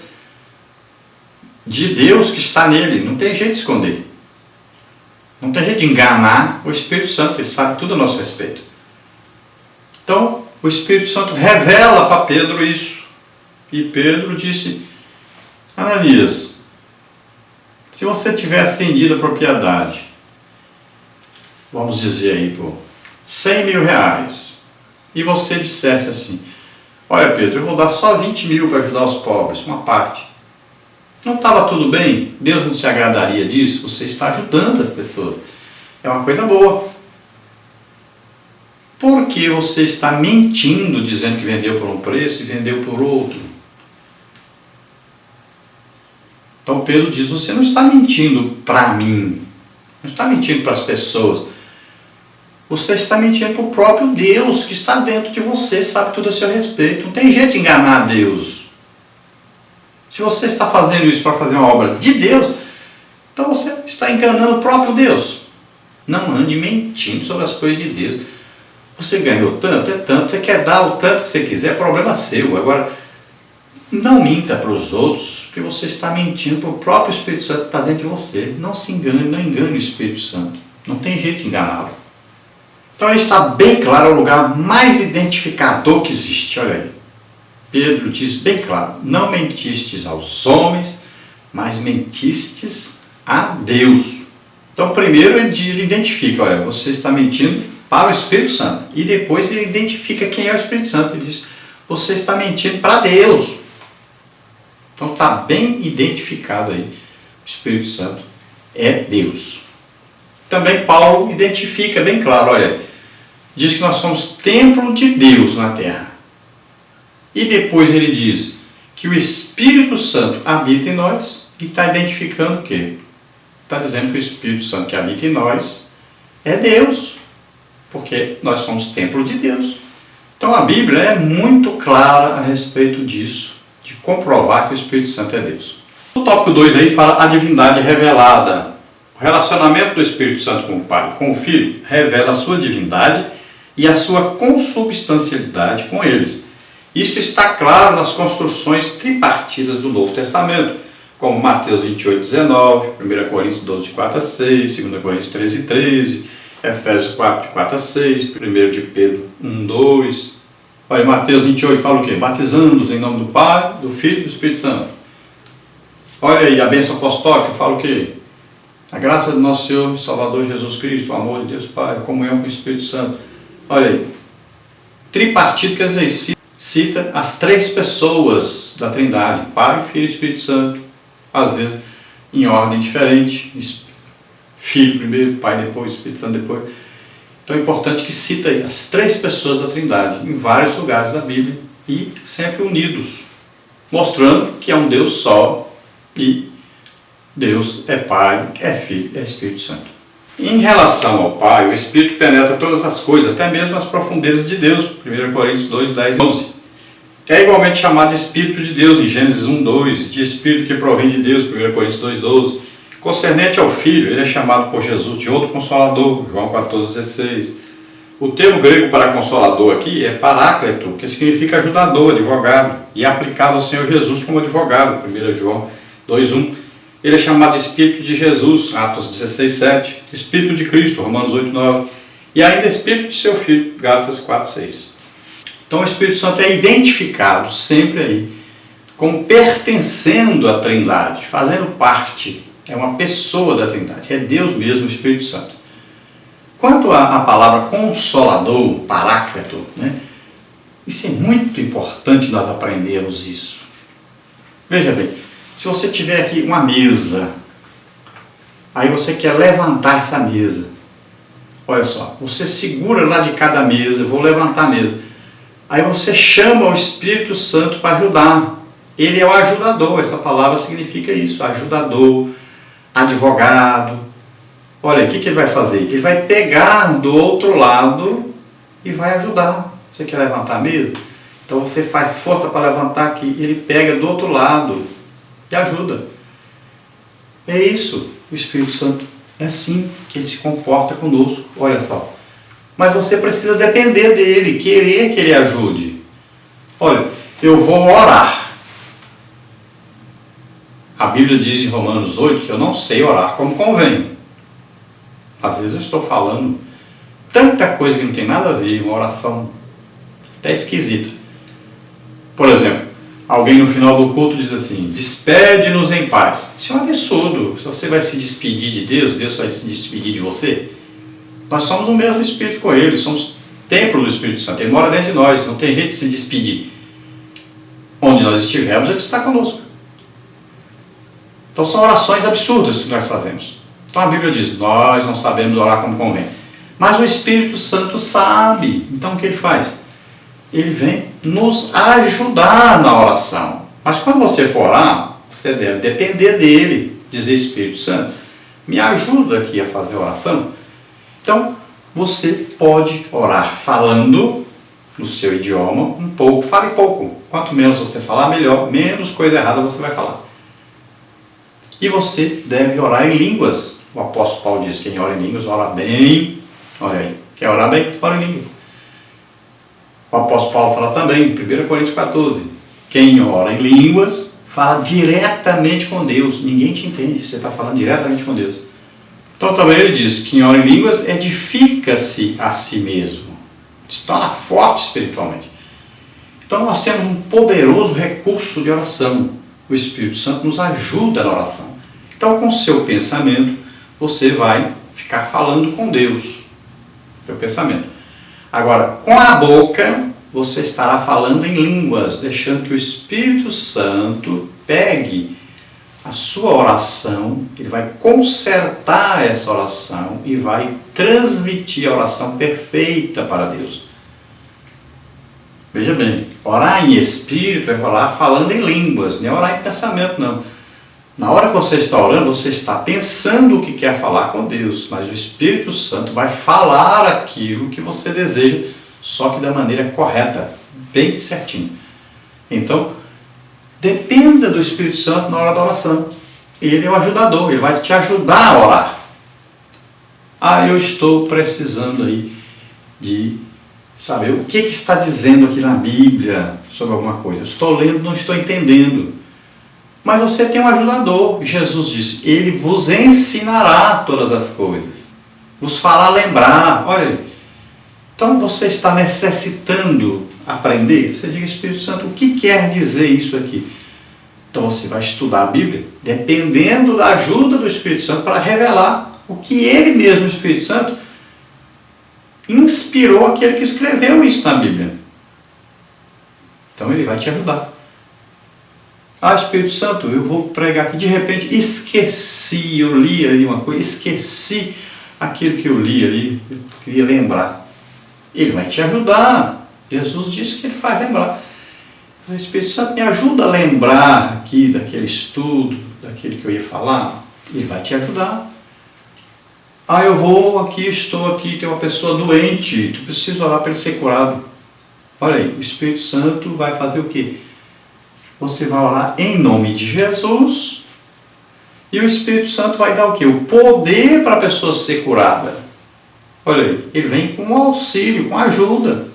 de Deus que está nele. Não tem jeito de esconder. Não tem jeito de enganar o Espírito Santo, ele sabe tudo a nosso respeito. Então, o Espírito Santo revela para Pedro isso. E Pedro disse: Ananias, se você tivesse vendido a propriedade, vamos dizer aí por 100 mil reais, e você dissesse assim: olha, Pedro, eu vou dar só 20 mil para ajudar os pobres, uma parte. Não estava tudo bem? Deus não se agradaria disso? Você está ajudando as pessoas. É uma coisa boa. Por que você está mentindo, dizendo que vendeu por um preço e vendeu por outro? Então Pedro diz: você não está mentindo para mim, não está mentindo para as pessoas. Você está mentindo para o próprio Deus que está dentro de você, sabe tudo a seu respeito. Não tem jeito de enganar Deus. Se você está fazendo isso para fazer uma obra de Deus, então você está enganando o próprio Deus. Não ande mentindo sobre as coisas de Deus. Você ganhou tanto, é tanto, você quer dar o tanto que você quiser, é problema seu. Agora, não minta para os outros, porque você está mentindo para o próprio Espírito Santo que está dentro de você. Não se engane, não engane o Espírito Santo. Não tem jeito de enganá-lo. Então aí está bem claro, é o lugar mais identificador que existe. Olha aí. Pedro diz bem claro: não mentistes aos homens, mas mentistes a Deus. Então primeiro ele identifica: olha, você está mentindo para o Espírito Santo. E depois ele identifica quem é o Espírito Santo. Ele diz: você está mentindo para Deus. Então está bem identificado aí. O Espírito Santo é Deus. Também Paulo identifica bem claro: olha, diz que nós somos templo de Deus na terra. E depois ele diz que o Espírito Santo habita em nós, e está identificando o quê? Está dizendo que o Espírito Santo que habita em nós é Deus, porque nós somos templo de Deus. Então a Bíblia é muito clara a respeito disso, de comprovar que o Espírito Santo é Deus. O tópico 2 aí fala a divindade revelada. O relacionamento do Espírito Santo com o Pai e com o Filho revela a sua divindade e a sua consubstancialidade com eles. Isso está claro nas construções tripartidas do Novo Testamento, como Mateus 28, 19, 1 Coríntios 12, 4 a 6, 2 Coríntios 13, 13, Efésios 4, 4 a 6, 1 de Pedro 1, 2. Olha, Mateus 28 fala o quê? Batizando-os em nome do Pai, do Filho e do Espírito Santo. Olha aí, a bênção apostólica fala o quê? A graça do nosso Senhor e Salvador Jesus Cristo, o amor de Deus Pai, a comunhão com o Espírito Santo. Olha aí, tripartito quer dizer, cita as três pessoas da Trindade, Pai, Filho e Espírito Santo, às vezes em ordem diferente, Filho primeiro, Pai depois, Espírito Santo depois. Então é importante que cita aí as três pessoas da Trindade em vários lugares da Bíblia e sempre unidos, mostrando que é um Deus só e Deus é Pai, é Filho, é Espírito Santo. Em relação ao Pai, o Espírito penetra todas as coisas, até mesmo as profundezas de Deus, 1 Coríntios 2, 10 e 11. É igualmente chamado de Espírito de Deus, em Gênesis 1, 2, de Espírito que provém de Deus, 1 Coríntios 2, 12. Concernente ao Filho, ele é chamado por Jesus de outro Consolador, João 14, 16. O termo grego para Consolador aqui é Paráclito, que significa ajudador, advogado, e é aplicado ao Senhor Jesus como advogado, 1 João 2, 1. Ele é chamado de Espírito de Jesus, Atos 16, 7. Espírito de Cristo, Romanos 8, 9. E ainda Espírito de seu Filho, Gálatas 4, 6. Então o Espírito Santo é identificado sempre aí como pertencendo à Trindade, fazendo parte, é uma pessoa da Trindade, é Deus mesmo, o Espírito Santo. Quanto à palavra Consolador, Paráclito, né? Isso é muito importante nós aprendermos isso. Veja bem, se você tiver aqui uma mesa, aí você quer levantar essa mesa, olha só, você segura lá de cada mesa, vou levantar a mesa. Aí você chama o Espírito Santo para ajudar. Ele é o ajudador, essa palavra significa isso, ajudador, advogado. Olha, o que ele vai fazer? Ele vai pegar do outro lado e vai ajudar. Você quer levantar a mesa? Então você faz força para levantar aqui, ele pega do outro lado e ajuda. É isso, o Espírito Santo. É assim que ele se comporta conosco, olha só. Mas você precisa depender dele, querer que ele ajude. Olha, eu vou orar. A Bíblia diz em Romanos 8 que eu não sei orar como convém. Às vezes eu estou falando tanta coisa que não tem nada a ver, uma oração até esquisita. Por exemplo, alguém no final do culto diz assim: despede-nos em paz. Isso é um absurdo. Se você vai se despedir de Deus, Deus vai se despedir de você. Nós somos o mesmo Espírito com Ele, somos templo do Espírito Santo. Ele mora dentro de nós, não tem jeito de se despedir. Onde nós estivermos, Ele está conosco. Então são orações absurdas que nós fazemos. Então a Bíblia diz: nós não sabemos orar como convém. Mas o Espírito Santo sabe. Então o que Ele faz? Ele vem nos ajudar na oração. Mas quando você for orar, você deve depender dele. Dizer: Espírito Santo, me ajuda aqui a fazer a oração. Então, você pode orar falando no seu idioma um pouco. Fale pouco. Quanto menos você falar, melhor. Menos coisa errada você vai falar. E você deve orar em línguas. O apóstolo Paulo diz: quem ora em línguas, ora bem. Olha aí. Quer orar bem? Ora em línguas. O apóstolo Paulo fala também, em 1 Coríntios 14, quem ora em línguas, fala diretamente com Deus. Ninguém te entende, você está falando diretamente com Deus. Então também ele diz, quem ora em línguas edifica-se a si mesmo. Se torna forte espiritualmente. Então nós temos um poderoso recurso de oração. O Espírito Santo nos ajuda na oração. Então com o seu pensamento, você vai ficar falando com Deus. Seu pensamento. Agora, com a boca, você estará falando em línguas, deixando que o Espírito Santo pegue a sua oração, ele vai consertar essa oração e vai transmitir a oração perfeita para Deus. Veja bem, orar em espírito é orar falando em línguas, não é orar em pensamento, não. Na hora que você está orando, você está pensando o que quer falar com Deus, mas o Espírito Santo vai falar aquilo que você deseja, só que da maneira correta, bem certinho. Então, dependa do Espírito Santo na hora da oração. Ele é o ajudador, ele vai te ajudar a orar. Eu estou precisando aí de saber o que está dizendo aqui na Bíblia sobre alguma coisa. Eu estou lendo, não estou entendendo. Mas você tem um ajudador. Jesus disse: Ele vos ensinará todas as coisas. Vos fará lembrar. Olha aí. Então você está necessitando aprender? Você diga: Espírito Santo, o que quer dizer isso aqui? Então você vai estudar a Bíblia, dependendo da ajuda do Espírito Santo, para revelar o que ele mesmo, o Espírito Santo, inspirou aquele que escreveu isso na Bíblia. Então ele vai te ajudar. Espírito Santo, eu vou pregar aqui. De repente, esqueci, eu li ali uma coisa, esqueci aquilo que eu li ali, eu queria lembrar. Ele vai te ajudar. Jesus disse que ele faz lembrar. O Espírito Santo me ajuda a lembrar aqui daquele estudo, daquilo que eu ia falar. Ele vai te ajudar. Eu vou aqui, estou aqui, tem uma pessoa doente, tu precisa orar para ele ser curado. Olha aí, o Espírito Santo vai fazer o quê? Você vai orar em nome de Jesus e o Espírito Santo vai dar o quê? O poder para a pessoa ser curada. Olha aí, ele vem com auxílio, com ajuda.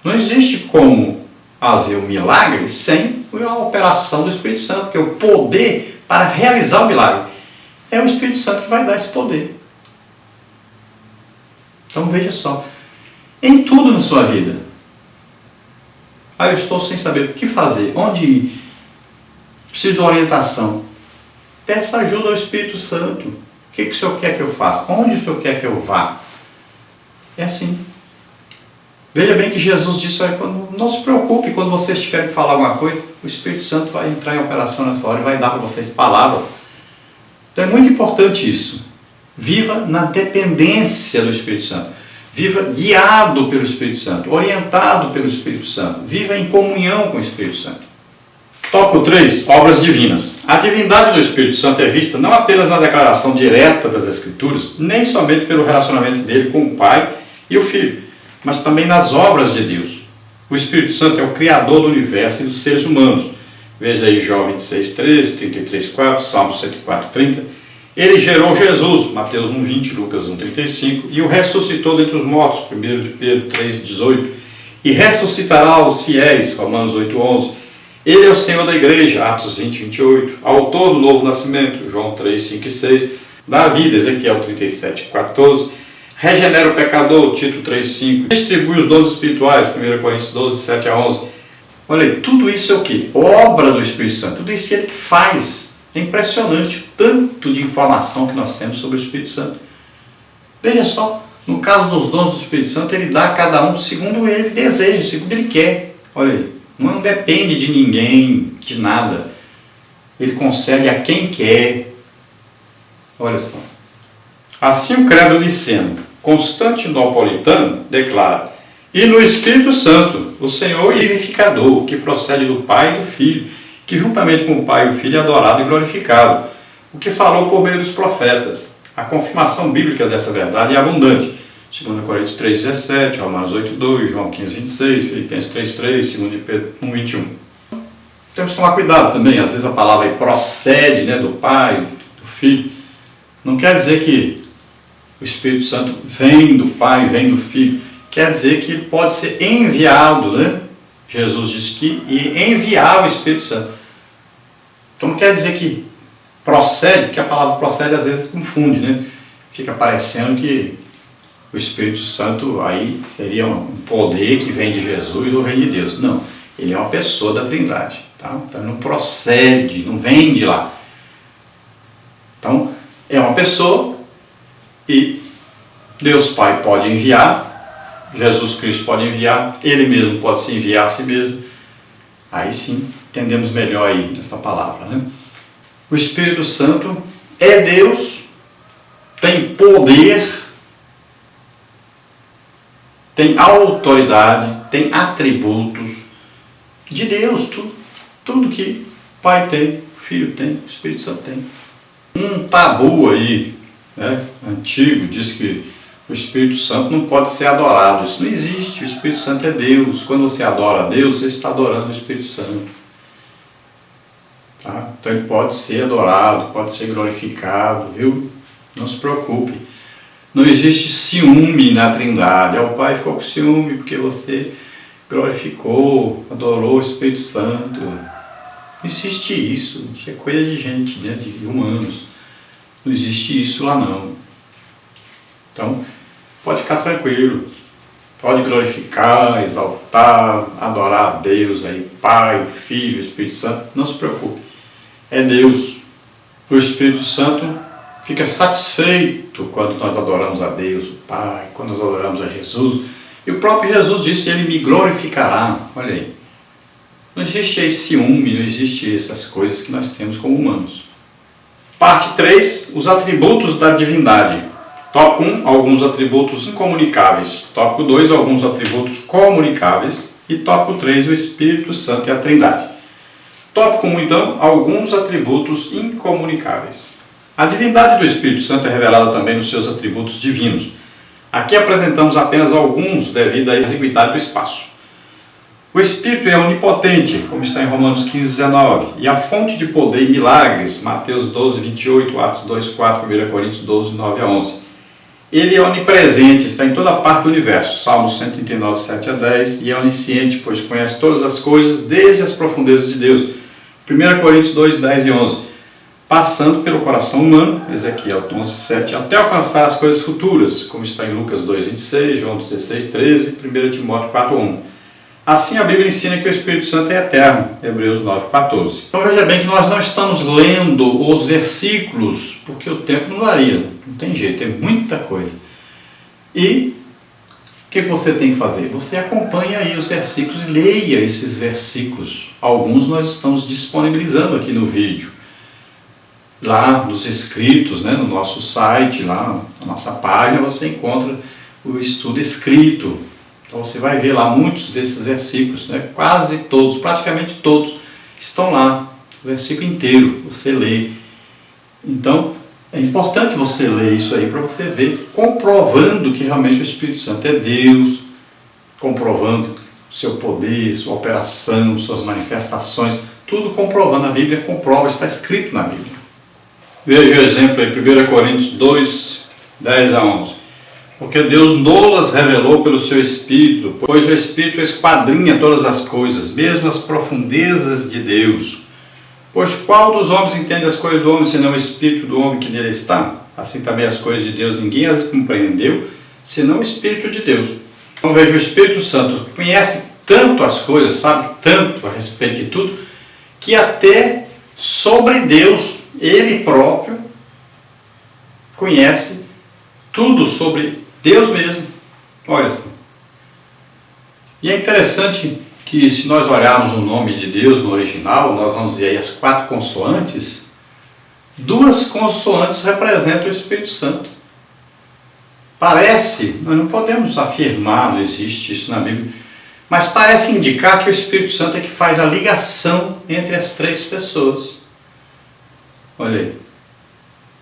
Não existe como haver um milagre sem a operação do Espírito Santo, porque o poder para realizar o milagre é o Espírito Santo que vai dar esse poder. Então veja só, em tudo na sua vida, eu estou sem saber o que fazer, onde ir, preciso de orientação. Peça ajuda ao Espírito Santo. O que o Senhor quer que eu faça? Onde o Senhor quer que eu vá? É assim. Veja bem que Jesus disse: não se preocupe quando vocês tiverem que falar alguma coisa, o Espírito Santo vai entrar em operação nessa hora e vai dar para vocês palavras. Então é muito importante isso. Viva na dependência do Espírito Santo. Viva guiado pelo Espírito Santo, orientado pelo Espírito Santo. Viva em comunhão com o Espírito Santo. Tópico 3, obras divinas. A divindade do Espírito Santo é vista não apenas na declaração direta das Escrituras, nem somente pelo relacionamento dele com o Pai e o Filho, mas também nas obras de Deus. O Espírito Santo é o Criador do universo e dos seres humanos. Veja aí Jó 26:13, 33:4, Salmo 104:30. Ele gerou Jesus, Mateus 1:20, Lucas 1:35, e o ressuscitou dentre os mortos, 1 de Pedro 3:18, e ressuscitará os fiéis, Romanos 8:11. Ele é o Senhor da igreja, Atos 20:28, autor do novo nascimento, João 3:5 e 6, dá vida, Ezequiel 37:14, regenera o pecador, Tito 3:5, distribui os dons espirituais, 1 Coríntios 12:7-11. Olha aí, tudo isso é o que? Obra do Espírito Santo, tudo isso que ele faz. É impressionante o tanto de informação que nós temos sobre o Espírito Santo. Veja só, no caso dos dons do Espírito Santo, ele dá a cada um segundo ele deseja, segundo ele quer. Olha aí, não depende de ninguém, de nada. Ele concede a quem quer. Olha só. Assim o credo niceno constantinopolitano declara: e no Espírito Santo, o Senhor vivificador, que procede do Pai e do Filho, que juntamente com o Pai e o Filho é adorado e glorificado, o que falou por meio dos profetas. A confirmação bíblica dessa verdade é abundante. 2 Coríntios 3:17, Romanos 8:2, João 15:26, Filipenses 3:3, 2 Pedro 1:21. Temos que tomar cuidado também, às vezes a palavra aí procede, né, do Pai, do Filho. Não quer dizer que o Espírito Santo vem do Pai, vem do Filho. Quer dizer que ele pode ser enviado, né? Jesus disse que ia enviar o Espírito Santo. Então não quer dizer que procede, porque a palavra procede às vezes confunde, né? Fica parecendo que o Espírito Santo aí seria um poder que vem de Jesus ou vem de Deus. Não, ele é uma pessoa da Trindade, tá? Então não procede, não vem de lá. Então é uma pessoa e Deus Pai pode enviar, Jesus Cristo pode enviar, Ele mesmo pode se enviar a si mesmo. Aí sim, entendemos melhor aí essa palavra, né? O Espírito Santo é Deus, tem poder, tem autoridade, tem atributos de Deus, tudo que o Pai tem, o Filho tem, o Espírito Santo tem. Um tabu aí, né, antigo, diz que o Espírito Santo não pode ser adorado. Isso não existe, o Espírito Santo é Deus. Quando você adora a Deus, você está adorando o Espírito Santo. Tá? Então ele pode ser adorado, pode ser glorificado, viu? Não se preocupe. Não existe ciúme na Trindade. O Pai ficou com ciúme porque você glorificou, adorou o Espírito Santo. Não existe isso. Isso é coisa de gente, né? De humanos. Não existe isso lá não. Então, pode ficar tranquilo. Pode glorificar, exaltar, adorar a Deus aí, Pai, Filho, Espírito Santo. Não se preocupe. É Deus. O Espírito Santo fica satisfeito quando nós adoramos a Deus, o Pai, quando nós adoramos a Jesus. E o próprio Jesus disse: Ele me glorificará. Olha aí. Não existe aí ciúme, não existe essas coisas que nós temos como humanos. Parte 3, os atributos da divindade. Tópico 1, alguns atributos incomunicáveis. Tópico 2, alguns atributos comunicáveis. E tópico 3, o Espírito Santo e a Trindade. Tópico 1, então, alguns atributos incomunicáveis. A divindade do Espírito Santo é revelada também nos seus atributos divinos. Aqui apresentamos apenas alguns devido à exiguidade do espaço. O Espírito é onipotente, como está em Romanos 15:19, e a fonte de poder e milagres, Mateus 12:28, Atos 2:4, 1 Coríntios 12:9-11. Ele é onipresente, está em toda parte do universo, Salmos 139:7-10, e é onisciente, pois conhece todas as coisas desde as profundezas de Deus, 1 Coríntios 2:10-11, passando pelo coração humano, Ezequiel 11:7, até alcançar as coisas futuras, como está em Lucas 2:26, João 16:13, 1 Timóteo 4:1. Assim a Bíblia ensina que o Espírito Santo é eterno, Hebreus 9:14. Então veja bem que nós não estamos lendo os versículos, porque o tempo não daria, não tem jeito, tem muita coisa. E o que você tem que fazer? Você acompanha aí os versículos e leia esses versículos. Alguns nós estamos disponibilizando aqui no vídeo. Lá nos escritos, né, no nosso site, lá na nossa página, você encontra o estudo escrito. Então você vai ver lá muitos desses versículos, né? Quase todos, praticamente todos estão lá, o versículo inteiro, você lê. Então é importante você ler isso aí para você ver, comprovando que realmente o Espírito Santo é Deus, comprovando seu poder, sua operação, suas manifestações, tudo comprovando. A Bíblia comprova, está escrito na Bíblia. Veja o exemplo aí, 1 Coríntios 2:10-11. Porque Deus nolas revelou pelo seu Espírito, pois o Espírito esquadrinha todas as coisas, mesmo as profundezas de Deus. Pois qual dos homens entende as coisas do homem, senão o Espírito do homem que nele está? assim também as coisas de Deus ninguém as compreendeu, senão o Espírito de Deus. Então veja, o Espírito Santo conhece tanto as coisas, sabe tanto a respeito de tudo, que até sobre Deus, Ele próprio conhece tudo sobre Deus mesmo. Olha assim. E é interessante que se nós olharmos o nome de Deus no original, nós vamos ver aí as 4 consoantes. 2 consoantes representam o Espírito Santo. Parece, nós não podemos afirmar, não existe isso na Bíblia, mas parece indicar que o Espírito Santo é que faz a ligação entre as 3 pessoas. Olha aí,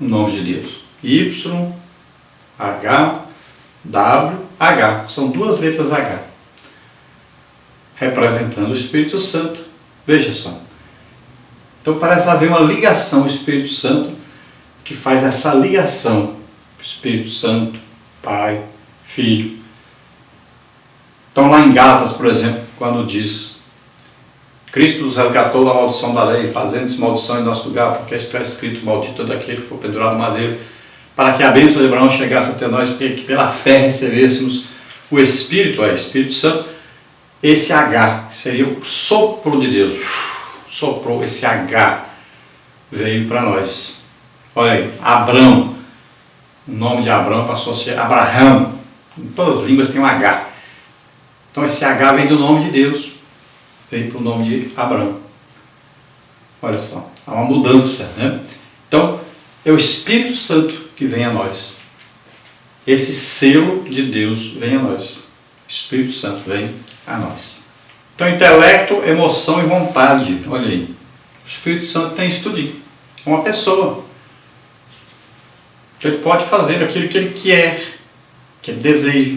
o nome de Deus. Y, H, W, H. São 2 letras H. Representando o Espírito Santo. Veja só. Então parece haver uma ligação, o Espírito Santo, que faz essa ligação. Espírito Santo, Pai, Filho. Então lá em Gálatas, por exemplo, quando diz: Cristo nos resgatou da maldição da lei, fazendo-se maldição em nosso lugar, porque está escrito: maldito daquele que foi pendurado no madeiro, para que a bênção de Abraão chegasse até nós, que pela fé recebêssemos o Espírito, Espírito Santo. Esse H seria o sopro de Deus. Soprou, esse H veio para nós. Olha aí, Abrão. O nome de Abrão passou a ser Abraham. Em todas as línguas tem um H. Então esse H vem do nome de Deus. Veio para o nome de Abrão. Olha só, há uma mudança, né? Então, é o Espírito Santo que vem a nós. Esse selo de Deus vem a nós. O Espírito Santo vem a nós. Então, intelecto, emoção e vontade. Olha aí. O Espírito Santo tem isso tudo. Uma pessoa. Ele pode fazer aquilo que ele quer, que ele deseja.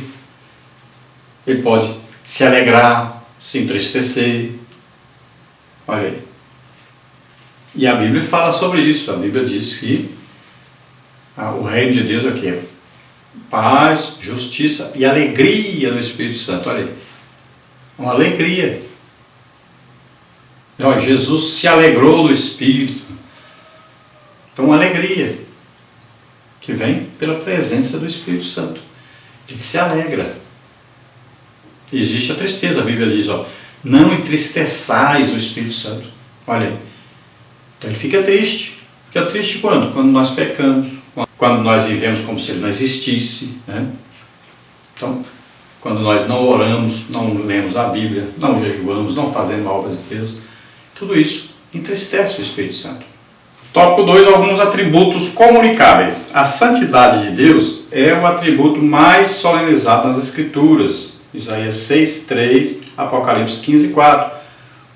Ele pode se alegrar, se entristecer. Olha aí. E a Bíblia fala sobre isso. A Bíblia diz que o reino de Deus é o quê? Paz, justiça e alegria no Espírito Santo. Olha aí. Uma alegria. Olha, Jesus se alegrou no Espírito. Então, uma alegria que vem pela presença do Espírito Santo. Ele se alegra. Existe a tristeza. A Bíblia diz, não entristeçais o Espírito Santo. Olha aí. Então ele fica triste. Fica triste quando? Quando nós pecamos. Quando nós vivemos como se ele não existisse. Né? Então, quando nós não oramos, não lemos a Bíblia, não jejuamos, não fazemos a obra de Deus. Tudo isso entristece o Espírito Santo. Tópico 2, alguns atributos comunicáveis. A santidade de Deus é o atributo mais solenizado nas Escrituras. Isaías 6:3, Apocalipse 15:4.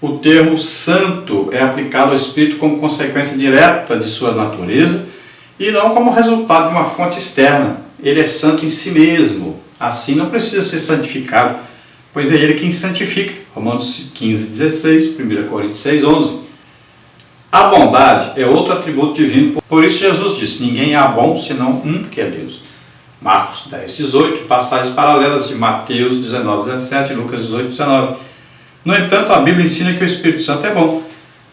O termo santo é aplicado ao Espírito como consequência direta de sua natureza e não como resultado de uma fonte externa. Ele é santo em si mesmo. Assim não precisa ser santificado, pois é ele quem santifica. Romanos 15:16, 1 Coríntios 6:11. A bondade é outro atributo divino, por isso Jesus disse, ninguém há bom senão um que é Deus. Marcos 10:18, passagens paralelas de Mateus 19:17 e Lucas 18:19. No entanto, a Bíblia ensina que o Espírito Santo é bom.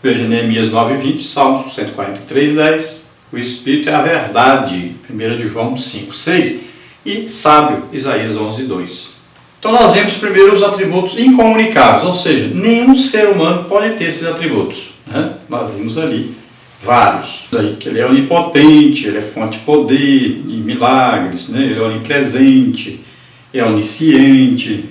Veja Neemias 9:20, Salmos 143:10. O Espírito é a verdade, 1 de João 5:6. E sábio, Isaías 11:2. Então nós vemos primeiro os atributos incomunicáveis, ou seja, nenhum ser humano pode ter esses atributos. Né? Nós vimos ali vários. Daí que ele é onipotente, ele é fonte de poder, de milagres, né? Ele é onipresente, é onisciente.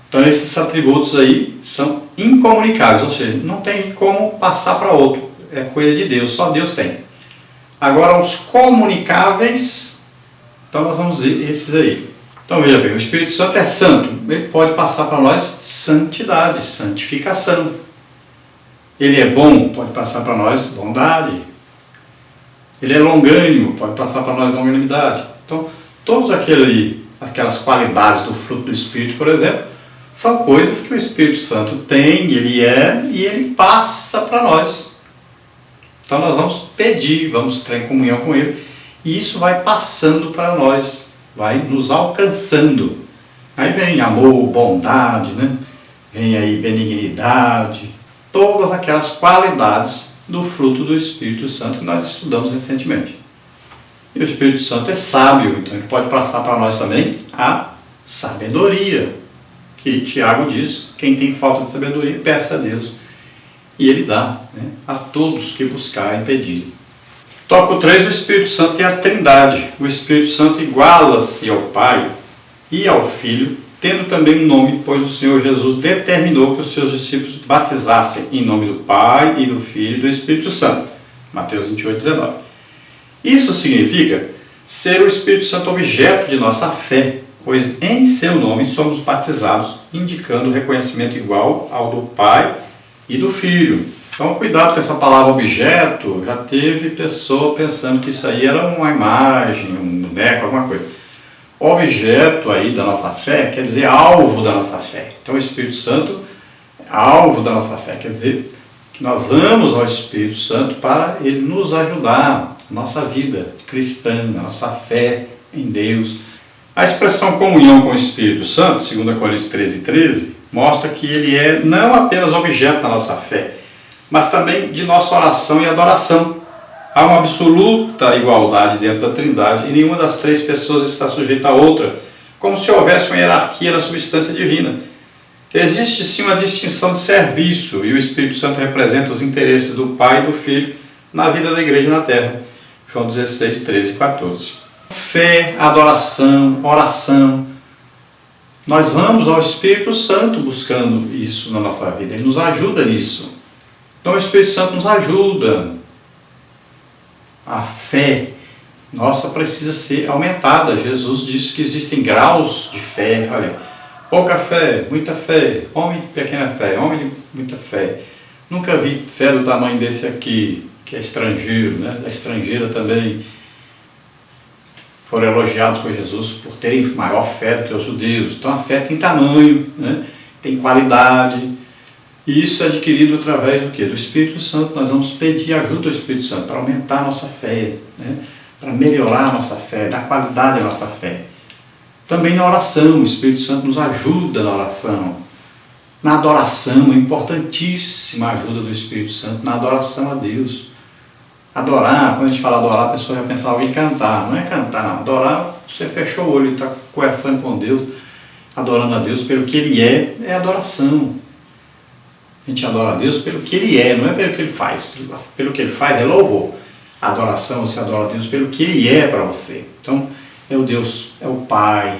Então esses atributos aí são incomunicáveis, ou seja, não tem como passar para outro. É coisa de Deus, só Deus tem. Agora os comunicáveis, então nós vamos ver esses aí. Então veja bem, o Espírito Santo é santo, ele pode passar para nós santidade, santificação. Ele é bom, pode passar para nós bondade. Ele é longânimo, pode passar para nós longanimidade. Então, todas aquelas qualidades do fruto do Espírito, por exemplo, são coisas que o Espírito Santo tem, ele é e ele passa para nós. Então nós vamos pedir, vamos entrar em comunhão com ele e isso vai passando para nós, vai nos alcançando. Aí vem amor, bondade, né? Vem aí benignidade, todas aquelas qualidades do fruto do Espírito Santo que nós estudamos recentemente. E o Espírito Santo é sábio, então ele pode passar para nós também a sabedoria. Que Tiago diz, quem tem falta de sabedoria, peça a Deus. E ele dá, né, a todos que buscarem pedir. Tópico 3, o Espírito Santo e a Trindade. O Espírito Santo iguala-se ao Pai e ao Filho, tendo também um nome, pois o Senhor Jesus determinou que os seus discípulos batizassem em nome do Pai e do Filho e do Espírito Santo. Mateus 28, 19. Isso significa ser o Espírito Santo objeto de nossa fé, pois em seu nome somos batizados, indicando o reconhecimento igual ao do Pai e do Filho. Então, cuidado com essa palavra objeto. Já teve pessoa pensando que isso aí era uma imagem, um boneco, alguma coisa. Objeto aí da nossa fé quer dizer alvo da nossa fé. Então, o Espírito Santo é alvo da nossa fé, quer dizer que nós vamos ao Espírito Santo para ele nos ajudar na nossa vida cristã, na nossa fé em Deus. A expressão comunhão com o Espírito Santo, 2 Coríntios 13, mostra que ele é não apenas objeto da nossa fé, mas também de nossa oração e adoração. Há uma absoluta igualdade dentro da Trindade e nenhuma das três pessoas está sujeita a outra, como se houvesse uma hierarquia na substância divina. Existe sim uma distinção de serviço e o Espírito Santo representa os interesses do Pai e do Filho na vida da igreja na terra. João 16, 13 e 14. Fé, adoração, oração. Nós vamos ao Espírito Santo buscando isso na nossa vida. Ele nos ajuda nisso. Então o Espírito Santo nos ajuda. A fé nossa precisa ser aumentada. Jesus disse que existem graus de fé. Olha, pouca fé, muita fé, homem de pequena fé, homem de muita fé. Nunca vi fé do tamanho desse aqui, que é estrangeiro, né? Da estrangeira também. Foram elogiados por Jesus por terem maior fé do que os judeus. Então a fé tem tamanho, né? Tem qualidade. E isso é adquirido através do quê? Do Espírito Santo. Nós vamos pedir ajuda ao Espírito Santo para aumentar a nossa fé, né? Para melhorar a nossa fé, dar qualidade à nossa fé. Também na oração, o Espírito Santo nos ajuda na oração. Na adoração, é importantíssima a ajuda do Espírito Santo na adoração a Deus. Adorar, quando a gente fala adorar, a pessoa já pensa logo em cantar. Não é cantar, não. Adorar, você fechou o olho e está conversando com Deus, adorando a Deus pelo que Ele é adoração. A gente adora a Deus pelo que Ele é, não é pelo que Ele faz. Pelo que Ele faz é louvor. A adoração, você adora a Deus pelo que Ele é para você. Então, é o Deus, é o Pai,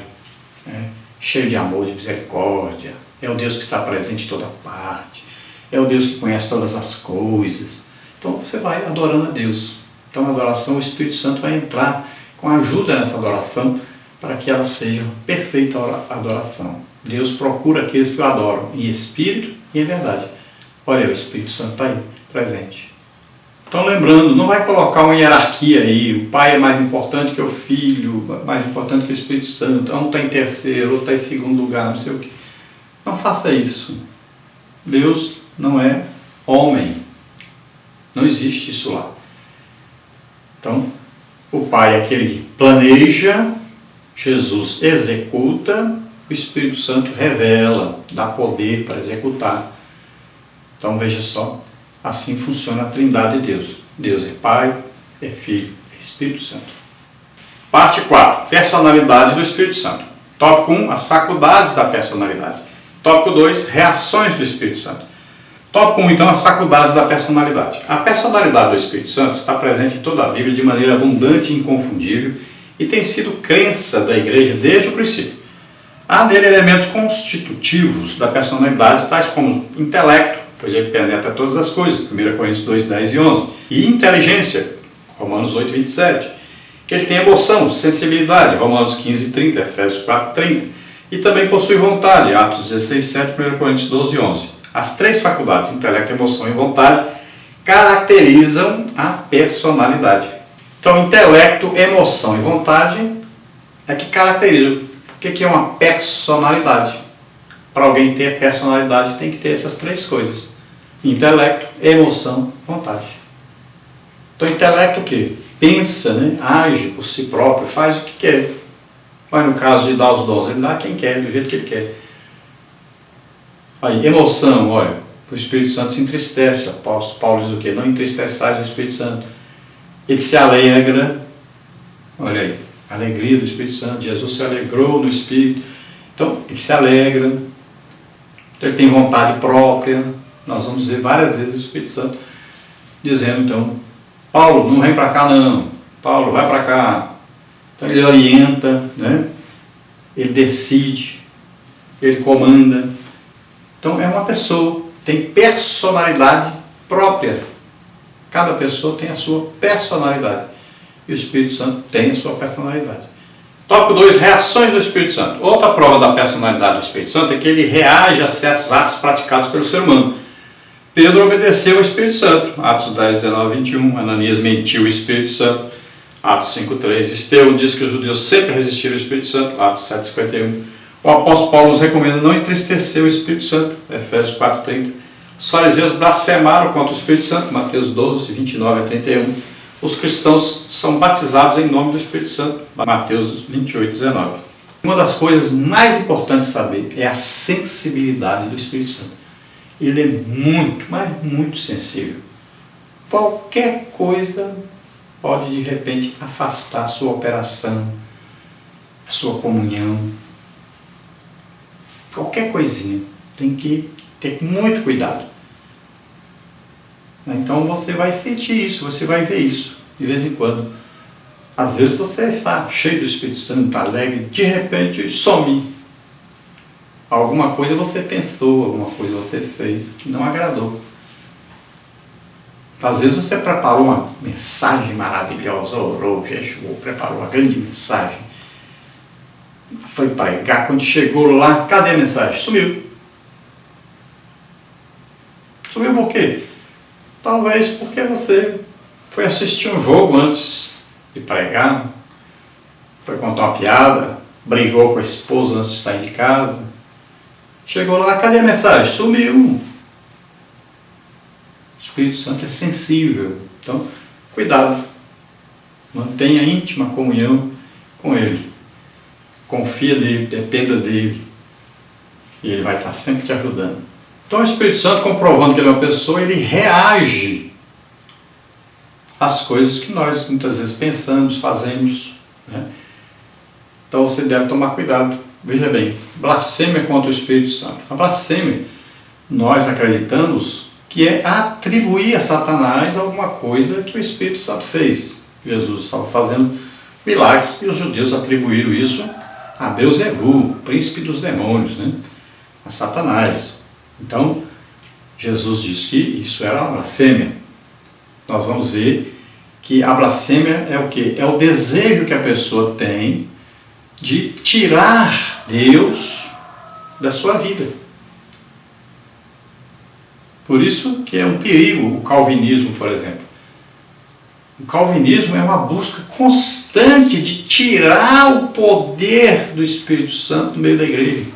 né, cheio de amor, de misericórdia. É o Deus que está presente em toda parte. É o Deus que conhece todas as coisas. Então, você vai adorando a Deus. Então, a adoração, o Espírito Santo vai entrar com ajuda nessa adoração para que ela seja perfeita a adoração. Deus procura aqueles que o adoram em espírito e em verdade. Olha, o Espírito Santo está aí, presente. Então, lembrando, não vai colocar uma hierarquia aí, o Pai é mais importante que o Filho, mais importante que o Espírito Santo, um está em terceiro, outro está em segundo lugar, não sei o quê. Não faça isso. Deus não é homem. Não existe isso lá. Então, o Pai é aquele que planeja, Jesus executa, o Espírito Santo revela, dá poder para executar. Então, veja só, assim funciona a Trindade de Deus. Deus é Pai, é Filho, é Espírito Santo. Parte 4. Personalidade do Espírito Santo. Tópico 1. As faculdades da personalidade. Tópico 2. Reações do Espírito Santo. Tópico 1, então, as faculdades da personalidade. A personalidade do Espírito Santo está presente em toda a Bíblia de maneira abundante e inconfundível e tem sido crença da igreja desde o princípio. Há nele elementos constitutivos da personalidade, tais como intelecto, pois ele penetra todas as coisas, 1 Coríntios 2, 10 e 11, e inteligência, Romanos 8, 27. Ele tem emoção, sensibilidade, Romanos 15, 30, Efésios 4, 30, e também possui vontade, Atos 16, 7, 1 Coríntios 12 e 11. As três faculdades, intelecto, emoção e vontade, caracterizam a personalidade. Então, intelecto, emoção e vontade é que caracterizam. O que é uma personalidade? Para alguém ter personalidade, tem que ter essas três coisas. Intelecto, emoção, vontade. Então, intelecto o quê? Pensa, né? Age por si próprio, faz o que quer. Mas no caso de dar os dons, ele dá a quem quer, do jeito que ele quer. Aí, emoção, olha, o Espírito Santo se entristece. O apóstolo Paulo diz o quê? Não entristeçais o Espírito Santo. Ele se alegra, Olha aí, a alegria do Espírito Santo. Jesus se alegrou no Espírito. Então, ele se alegra, ele tem vontade própria. Nós vamos ver várias vezes o Espírito Santo dizendo, então, Paulo, não vem para cá não. Paulo, vai para cá. Então, ele orienta, né? Ele decide, ele comanda. Então, é uma pessoa, tem personalidade própria. Cada pessoa tem a sua personalidade. E o Espírito Santo tem a sua personalidade. Tópico 2, reações do Espírito Santo. Outra prova da personalidade do Espírito Santo é que ele reage a certos atos praticados pelo ser humano. Pedro obedeceu ao Espírito Santo. Atos 10, 19, 21. Ananias mentiu ao Espírito Santo. Atos 5, 3. Estevão diz que os judeus sempre resistiram ao Espírito Santo. Atos 7, 51. O apóstolo Paulo nos recomenda não entristecer o Espírito Santo. Efésios 4, 30. Os fariseus blasfemaram contra o Espírito Santo. Mateus 12, 29 a 31. Os cristãos são batizados em nome do Espírito Santo. Mateus 28, 19. Uma das coisas mais importantes de saber é a sensibilidade do Espírito Santo. Ele é muito, mas muito sensível. Qualquer coisa pode de repente afastar a sua operação, a sua comunhão. Qualquer coisinha. Tem que ter muito cuidado. Então você vai sentir isso, você vai ver isso, de vez em quando. Às vezes você está cheio do Espírito Santo, alegre, de repente some. Alguma coisa você pensou, alguma coisa você fez que não agradou. Às vezes você preparou uma mensagem maravilhosa, orou, jejuou, preparou uma grande mensagem. Foi pregar, quando chegou lá, cadê a mensagem? Sumiu. Sumiu por quê? Talvez porque você foi assistir um jogo antes de pregar, foi contar uma piada, brigou com a esposa antes de sair de casa. Chegou lá, cadê a mensagem? Sumiu. O Espírito Santo é sensível. Então, cuidado. Mantenha íntima comunhão com Ele. Confia nele, dependa dele. E Ele vai estar sempre te ajudando. Então, o Espírito Santo, comprovando que Ele é uma pessoa, Ele reage às coisas que nós muitas vezes pensamos, fazemos, né? Então, você deve tomar cuidado. Veja bem, blasfêmia contra o Espírito Santo. A blasfêmia, nós acreditamos que é atribuir a Satanás alguma coisa que o Espírito Santo fez. Jesus estava fazendo milagres e os judeus atribuíram isso a Beelzebul, príncipe dos demônios, né? A Satanás. Então, Jesus disse que isso era uma blasfêmia. Nós vamos ver que a blasfêmia é o quê? É o desejo que a pessoa tem de tirar Deus da sua vida. Por isso que é um perigo o calvinismo, por exemplo. O calvinismo é uma busca constante de tirar o poder do Espírito Santo do meio da igreja.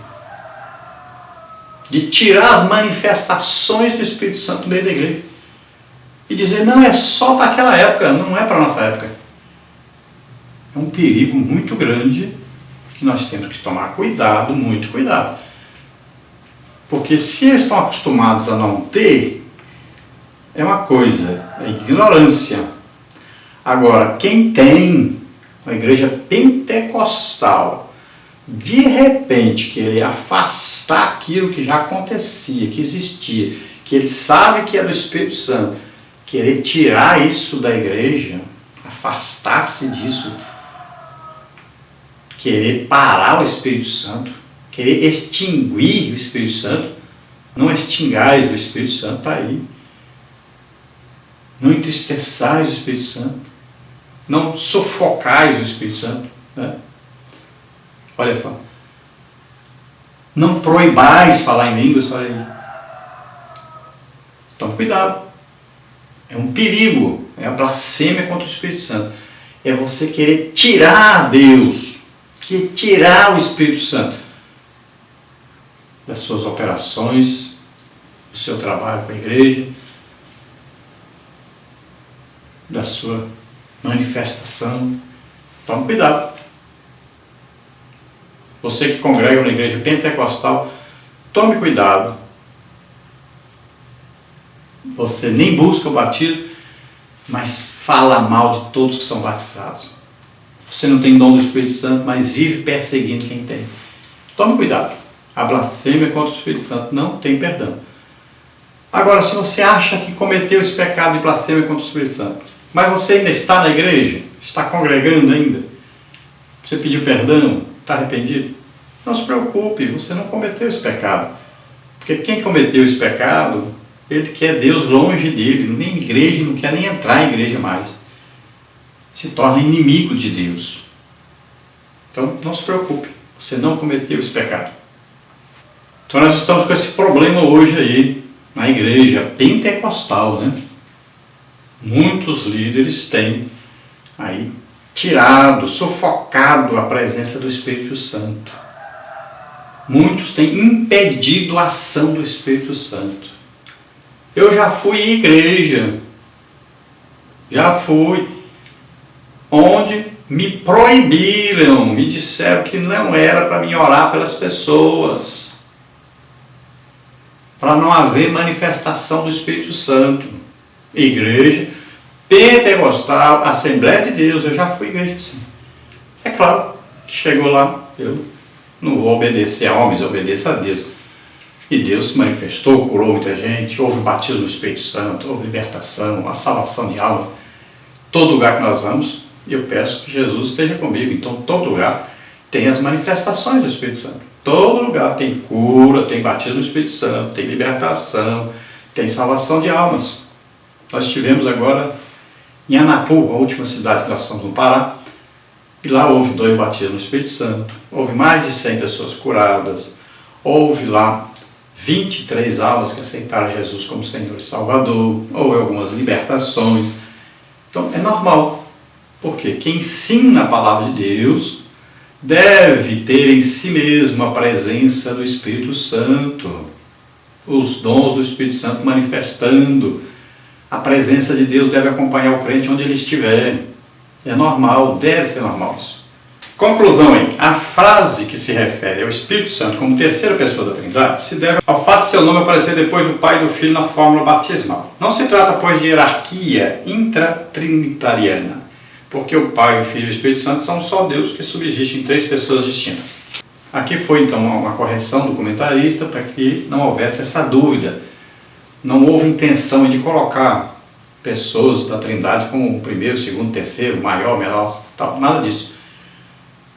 De tirar as manifestações do Espírito Santo do meio da igreja. E dizer, não, é só para aquela época, não é para a nossa época. É um perigo muito grande que nós temos que tomar cuidado, muito cuidado. Porque se eles estão acostumados a não ter, é uma coisa, é ignorância. Agora, quem tem uma igreja pentecostal, de repente querer afastar aquilo que já acontecia, que existia, que ele sabe que é do Espírito Santo, querer tirar isso da igreja, afastar-se disso, querer parar o Espírito Santo, querer extinguir o Espírito Santo, não extingais o Espírito Santo, está aí. Não entristeçais o Espírito Santo, não sufocais o Espírito Santo, né? Olha só. Não proibais falar em línguas, olha aí. Então, cuidado. É um perigo, é a blasfêmia contra o Espírito Santo. É você querer tirar Deus, que tirar o Espírito Santo das suas operações, do seu trabalho com a igreja, da sua manifestação. Tome cuidado. Você que congrega na igreja pentecostal, tome cuidado. Você nem busca o batismo, mas fala mal de todos que são batizados. Você não tem dom do Espírito Santo, mas vive perseguindo quem tem. Tome cuidado. A blasfêmia contra o Espírito Santo não tem perdão. Agora, se você acha que cometeu esse pecado de blasfêmia contra o Espírito Santo, mas você ainda está na igreja, está congregando ainda, você pediu perdão, está arrependido, não se preocupe, você não cometeu esse pecado. Porque quem cometeu esse pecado, ele quer Deus longe dele, nem igreja, não quer nem entrar em igreja mais. Se torna inimigo de Deus. Então, não se preocupe, você não cometeu esse pecado. Então, nós estamos com esse problema hoje aí, na igreja pentecostal, né? Muitos líderes têm aí tirado, sufocado a presença do Espírito Santo. Muitos têm impedido a ação do Espírito Santo. Eu já fui em igreja, onde me proibiram, me disseram que não era para mim orar pelas pessoas, para não haver manifestação do Espírito Santo. Igreja pentecostal, Assembleia de Deus, eu já fui igreja assim. É claro que chegou lá, eu não vou obedecer a homens, eu obedeço a Deus. E Deus se manifestou, curou muita gente, houve batismo do Espírito Santo, houve libertação, a salvação de almas. Todo lugar que nós vamos, eu peço que Jesus esteja comigo. Então, todo lugar tem as manifestações do Espírito Santo. Todo lugar tem cura, tem batismo do Espírito Santo, tem libertação, tem salvação de almas. Nós estivemos agora em Anapu, a última cidade que nós somos no Pará, e lá houve 2 batismos no Espírito Santo, houve mais de 100 pessoas curadas, houve lá 23 almas que aceitaram Jesus como Senhor e Salvador, houve algumas libertações. Então é normal, porque quem ensina a palavra de Deus deve ter em si mesmo a presença do Espírito Santo, os dons do Espírito Santo manifestando. A presença de Deus deve acompanhar o crente onde ele estiver. É normal, deve ser normal isso. Conclusão aí. A frase que se refere ao Espírito Santo como terceira pessoa da Trindade se deve ao fato de seu nome aparecer depois do Pai e do Filho na fórmula batismal. Não se trata, pois, de hierarquia intratrinitariana, porque o Pai, o Filho e o Espírito Santo são só Deus que subsiste em 3 pessoas distintas. Aqui foi, então, uma correção do comentarista para que não houvesse essa dúvida. Não houve intenção de colocar pessoas da Trindade como primeiro, segundo, terceiro, maior, menor, tal, nada disso.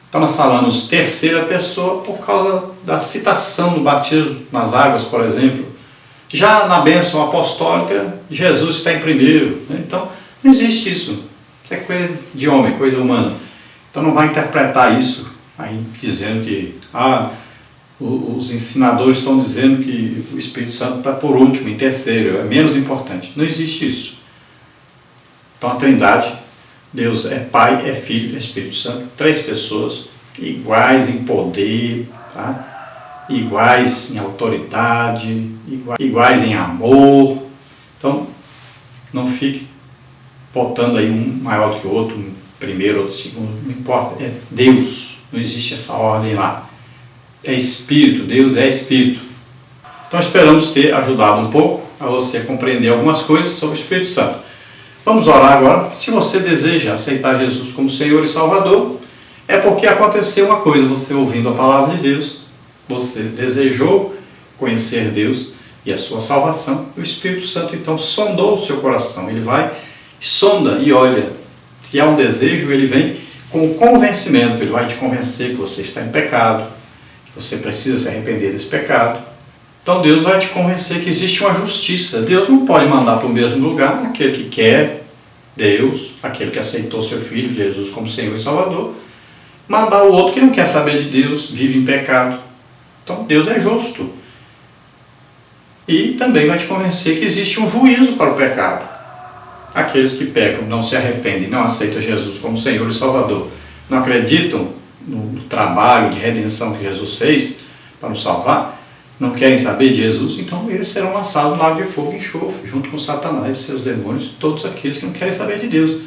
Então nós falamos terceira pessoa por causa da citação do batismo nas águas, por exemplo. Já na bênção apostólica, Jesus está em primeiro, né? Então não existe isso. Isso é coisa de homem, coisa humana. Então não vai interpretar isso aí dizendo que os ensinadores estão dizendo que o Espírito Santo está por último, em terceiro, é menos importante. Não existe isso. Então a Trindade, Deus é Pai, é Filho, é Espírito Santo, 3 pessoas iguais em poder, tá? Iguais em autoridade, iguais em amor. Então não fique botando aí um maior do que o outro, um primeiro, outro segundo, não importa, é Deus, não existe essa ordem lá. É Espírito, Deus é Espírito. Então esperamos ter ajudado um pouco a você compreender algumas coisas sobre o Espírito Santo. Vamos orar agora. Se você deseja aceitar Jesus como Senhor e Salvador, é porque aconteceu uma coisa, você ouvindo a palavra de Deus, você desejou conhecer Deus e a sua salvação, o Espírito Santo então sondou o seu coração. Ele vai, sonda e olha. Se há um desejo, ele vem com o convencimento, ele vai te convencer que você está em pecado, você precisa se arrepender desse pecado. Então Deus vai te convencer que existe uma justiça. Deus não pode mandar para o mesmo lugar aquele que quer Deus, aquele que aceitou seu Filho, Jesus, como Senhor e Salvador, mandar o outro que não quer saber de Deus, vive em pecado. Então Deus é justo. E também vai te convencer que existe um juízo para o pecado. Aqueles que pecam, não se arrependem, não aceitam Jesus como Senhor e Salvador, não acreditam no trabalho de redenção que Jesus fez para nos salvar, não querem saber de Jesus, então eles serão lançados no lago de fogo e enxofre, junto com Satanás e seus demônios, todos aqueles que não querem saber de Deus.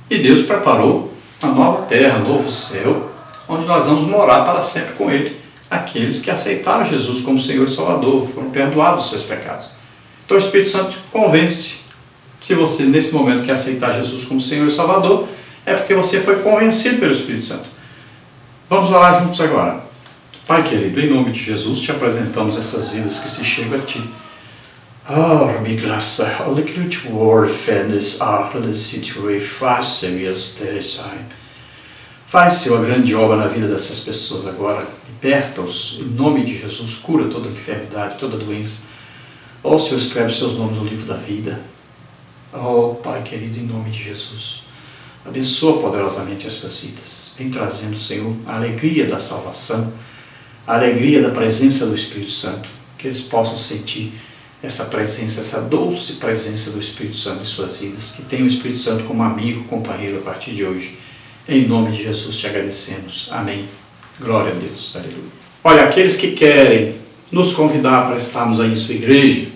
E Deus preparou a nova terra, novo céu, onde nós vamos morar para sempre com Ele. Aqueles que aceitaram Jesus como Senhor e Salvador, foram perdoados os seus pecados. Então o Espírito Santo convence. Se você nesse momento quer aceitar Jesus como Senhor e Salvador, É porque você foi convencido pelo Espírito Santo. Vamos orar juntos agora. Pai querido, em nome de Jesus, te apresentamos essas vidas que se chegam a ti. Min glasse, alle krut vår fendes arle situe faz Faz, Senhor, a grande obra na vida dessas pessoas agora. Liberta-os, em nome de Jesus, cura toda enfermidade, toda doença. Ó Senhor, escreve seus nomes no livro da vida. Ó Pai querido, em nome de Jesus, abençoa poderosamente essas vidas. Vem trazendo, Senhor, a alegria da salvação, a alegria da presença do Espírito Santo. Que eles possam sentir essa presença, essa doce presença do Espírito Santo em suas vidas. Que tenham o Espírito Santo como amigo, companheiro a partir de hoje. Em nome de Jesus te agradecemos. Amém. Glória a Deus. Aleluia. Olha, aqueles que querem nos convidar para estarmos aí em sua igreja,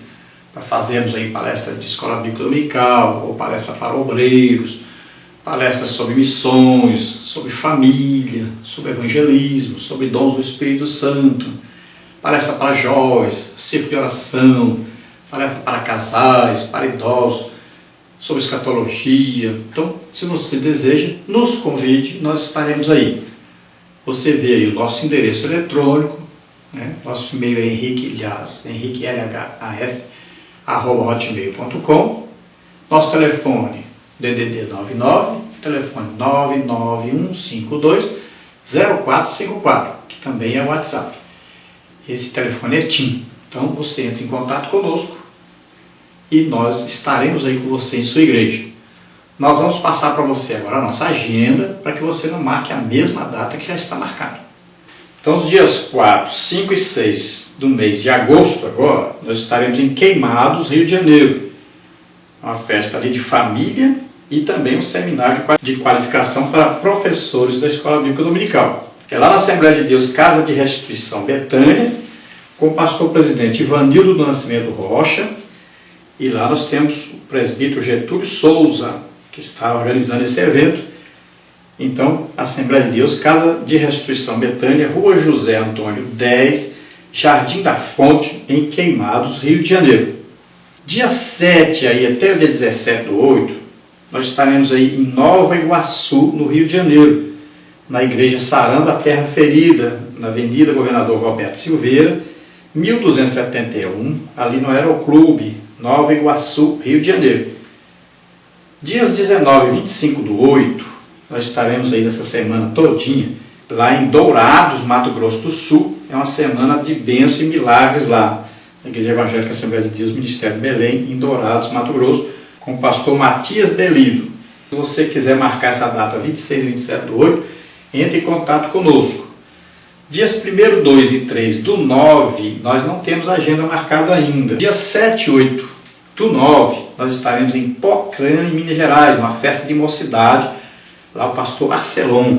para fazermos aí palestras de escola bíblica dominical, ou palestra para obreiros, palestras sobre missões, sobre família, sobre evangelismo, sobre dons do Espírito Santo, palestra para jovens, círculo de oração, palestra para casais, para idosos, sobre escatologia. Então, se você deseja, nos convide, nós estaremos aí. Você vê aí o nosso endereço eletrônico, né? Nosso e-mail é henriquelhas@hotmail.com. Nosso telefone, DDD 99, telefone 991520454, que também é o WhatsApp. Esse telefone é TIM. Então, você entra em contato conosco e nós estaremos aí com você em sua igreja. Nós vamos passar para você agora a nossa agenda, para que você não marque a mesma data que já está marcada. Então, os dias 4, 5 e 6 do mês de agosto agora, nós estaremos em Queimados, Rio de Janeiro. Uma festa ali de família e também um seminário de qualificação para professores da Escola Bíblica Dominical. É lá na Assembleia de Deus, Casa de Restituição Betânia, com o pastor presidente Ivanildo do Nascimento Rocha. E lá nós temos o presbítero Getúlio Souza, que está organizando esse evento. Então, Assembleia de Deus, Casa de Restituição Betânia, Rua José Antônio 10, Jardim da Fonte, em Queimados, Rio de Janeiro. Dia 7 aí, até o dia 17 do 8, nós estaremos aí em Nova Iguaçu, no Rio de Janeiro, na Igreja Sarando a Terra Ferida, na Avenida Governador Roberto Silveira, 1271, ali no Aeroclube, Nova Iguaçu, Rio de Janeiro. Dias 19 e 25 do 8, nós estaremos aí nessa semana todinha, lá em Dourados, Mato Grosso do Sul. É uma semana de bênçãos e milagres lá, na Igreja Evangélica Assembleia de Deus, Ministério Belém, em Dourados, Mato Grosso, com o pastor Matias Belido. Se você quiser marcar essa data, 26 e 27 do 8, entre em contato conosco. Dias 1º, 2 e 3 do 9, nós não temos agenda marcada ainda. Dias 7 e 8 do 9, nós estaremos em Pocrane, Minas Gerais, uma festa de mocidade, lá o pastor Arcelon.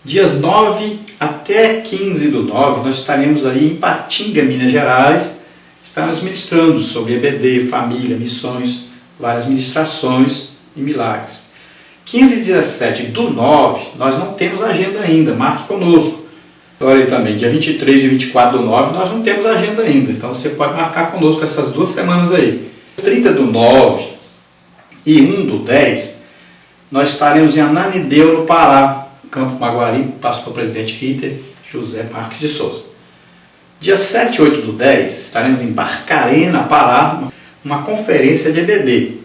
Dias 9 até 15 do 9, nós estaremos ali em Patinga, Minas Gerais, estaremos ministrando sobre EBD, família, missões, várias ministrações e milagres. 15 e 17 do 9, nós não temos agenda ainda, marque conosco. Olha aí também, dia 23 e 24 do 9, nós não temos agenda ainda, então você pode marcar conosco essas 2 semanas aí. 30 do 9 e 1 do 10, nós estaremos em Ananideu, no Pará, Campo Maguari, pastor presidente Ritter José Marques de Souza. Dia 7 e 8 do 10, estaremos em Barcarena, Pará, uma conferência de EBD.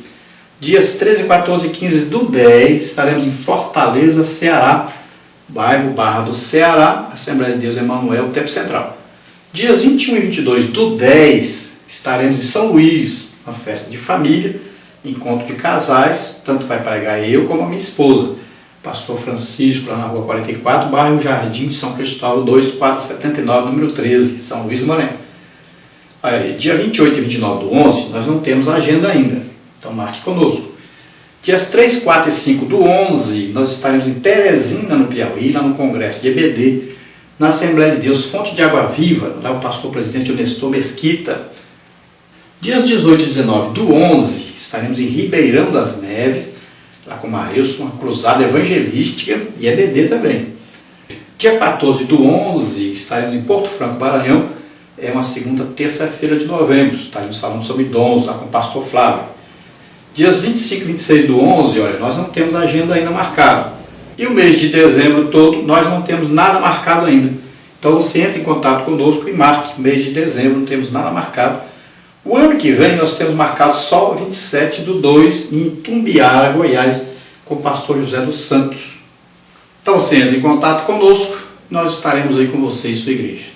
Dias 13, 14 e 15 do 10, estaremos em Fortaleza, Ceará, bairro Barra do Ceará, Assembleia de Deus Emanuel, Tempo Central. Dias 21 e 22 do 10, estaremos em São Luís, uma festa de família, encontro de casais, tanto vai pregar eu como a minha esposa, pastor Francisco, lá na rua 44, bairro Jardim de São Cristóvão, 2479, número 13, São Luís do Maranhão. Aí, dia 28 e 29 do 11, nós não temos agenda ainda, então marque conosco. Dias 3, 4 e 5 do 11, nós estaremos em Teresina, no Piauí, lá no Congresso de EBD, na Assembleia de Deus, Fonte de Água Viva, lá o pastor presidente Ernesto Mesquita. Dias 18 e 19 do 11, estaremos em Ribeirão das Neves, lá com Marilson, uma cruzada evangelística e EBD também. Dia 14 do 11, estaremos em Porto Franco, Maranhão, é uma segunda terça-feira de novembro, estaremos falando sobre dons lá com o pastor Flávio. Dias 25 e 26 do 11, olha, nós não temos agenda ainda marcada. E o mês de dezembro todo, nós não temos nada marcado ainda. Então você entra em contato conosco e marque. Mês de dezembro não temos nada marcado. O ano que vem nós temos marcado só 27/2 em Itumbiara, Goiás, com o pastor José dos Santos. Então você entra em contato conosco, nós estaremos aí com você e sua igreja.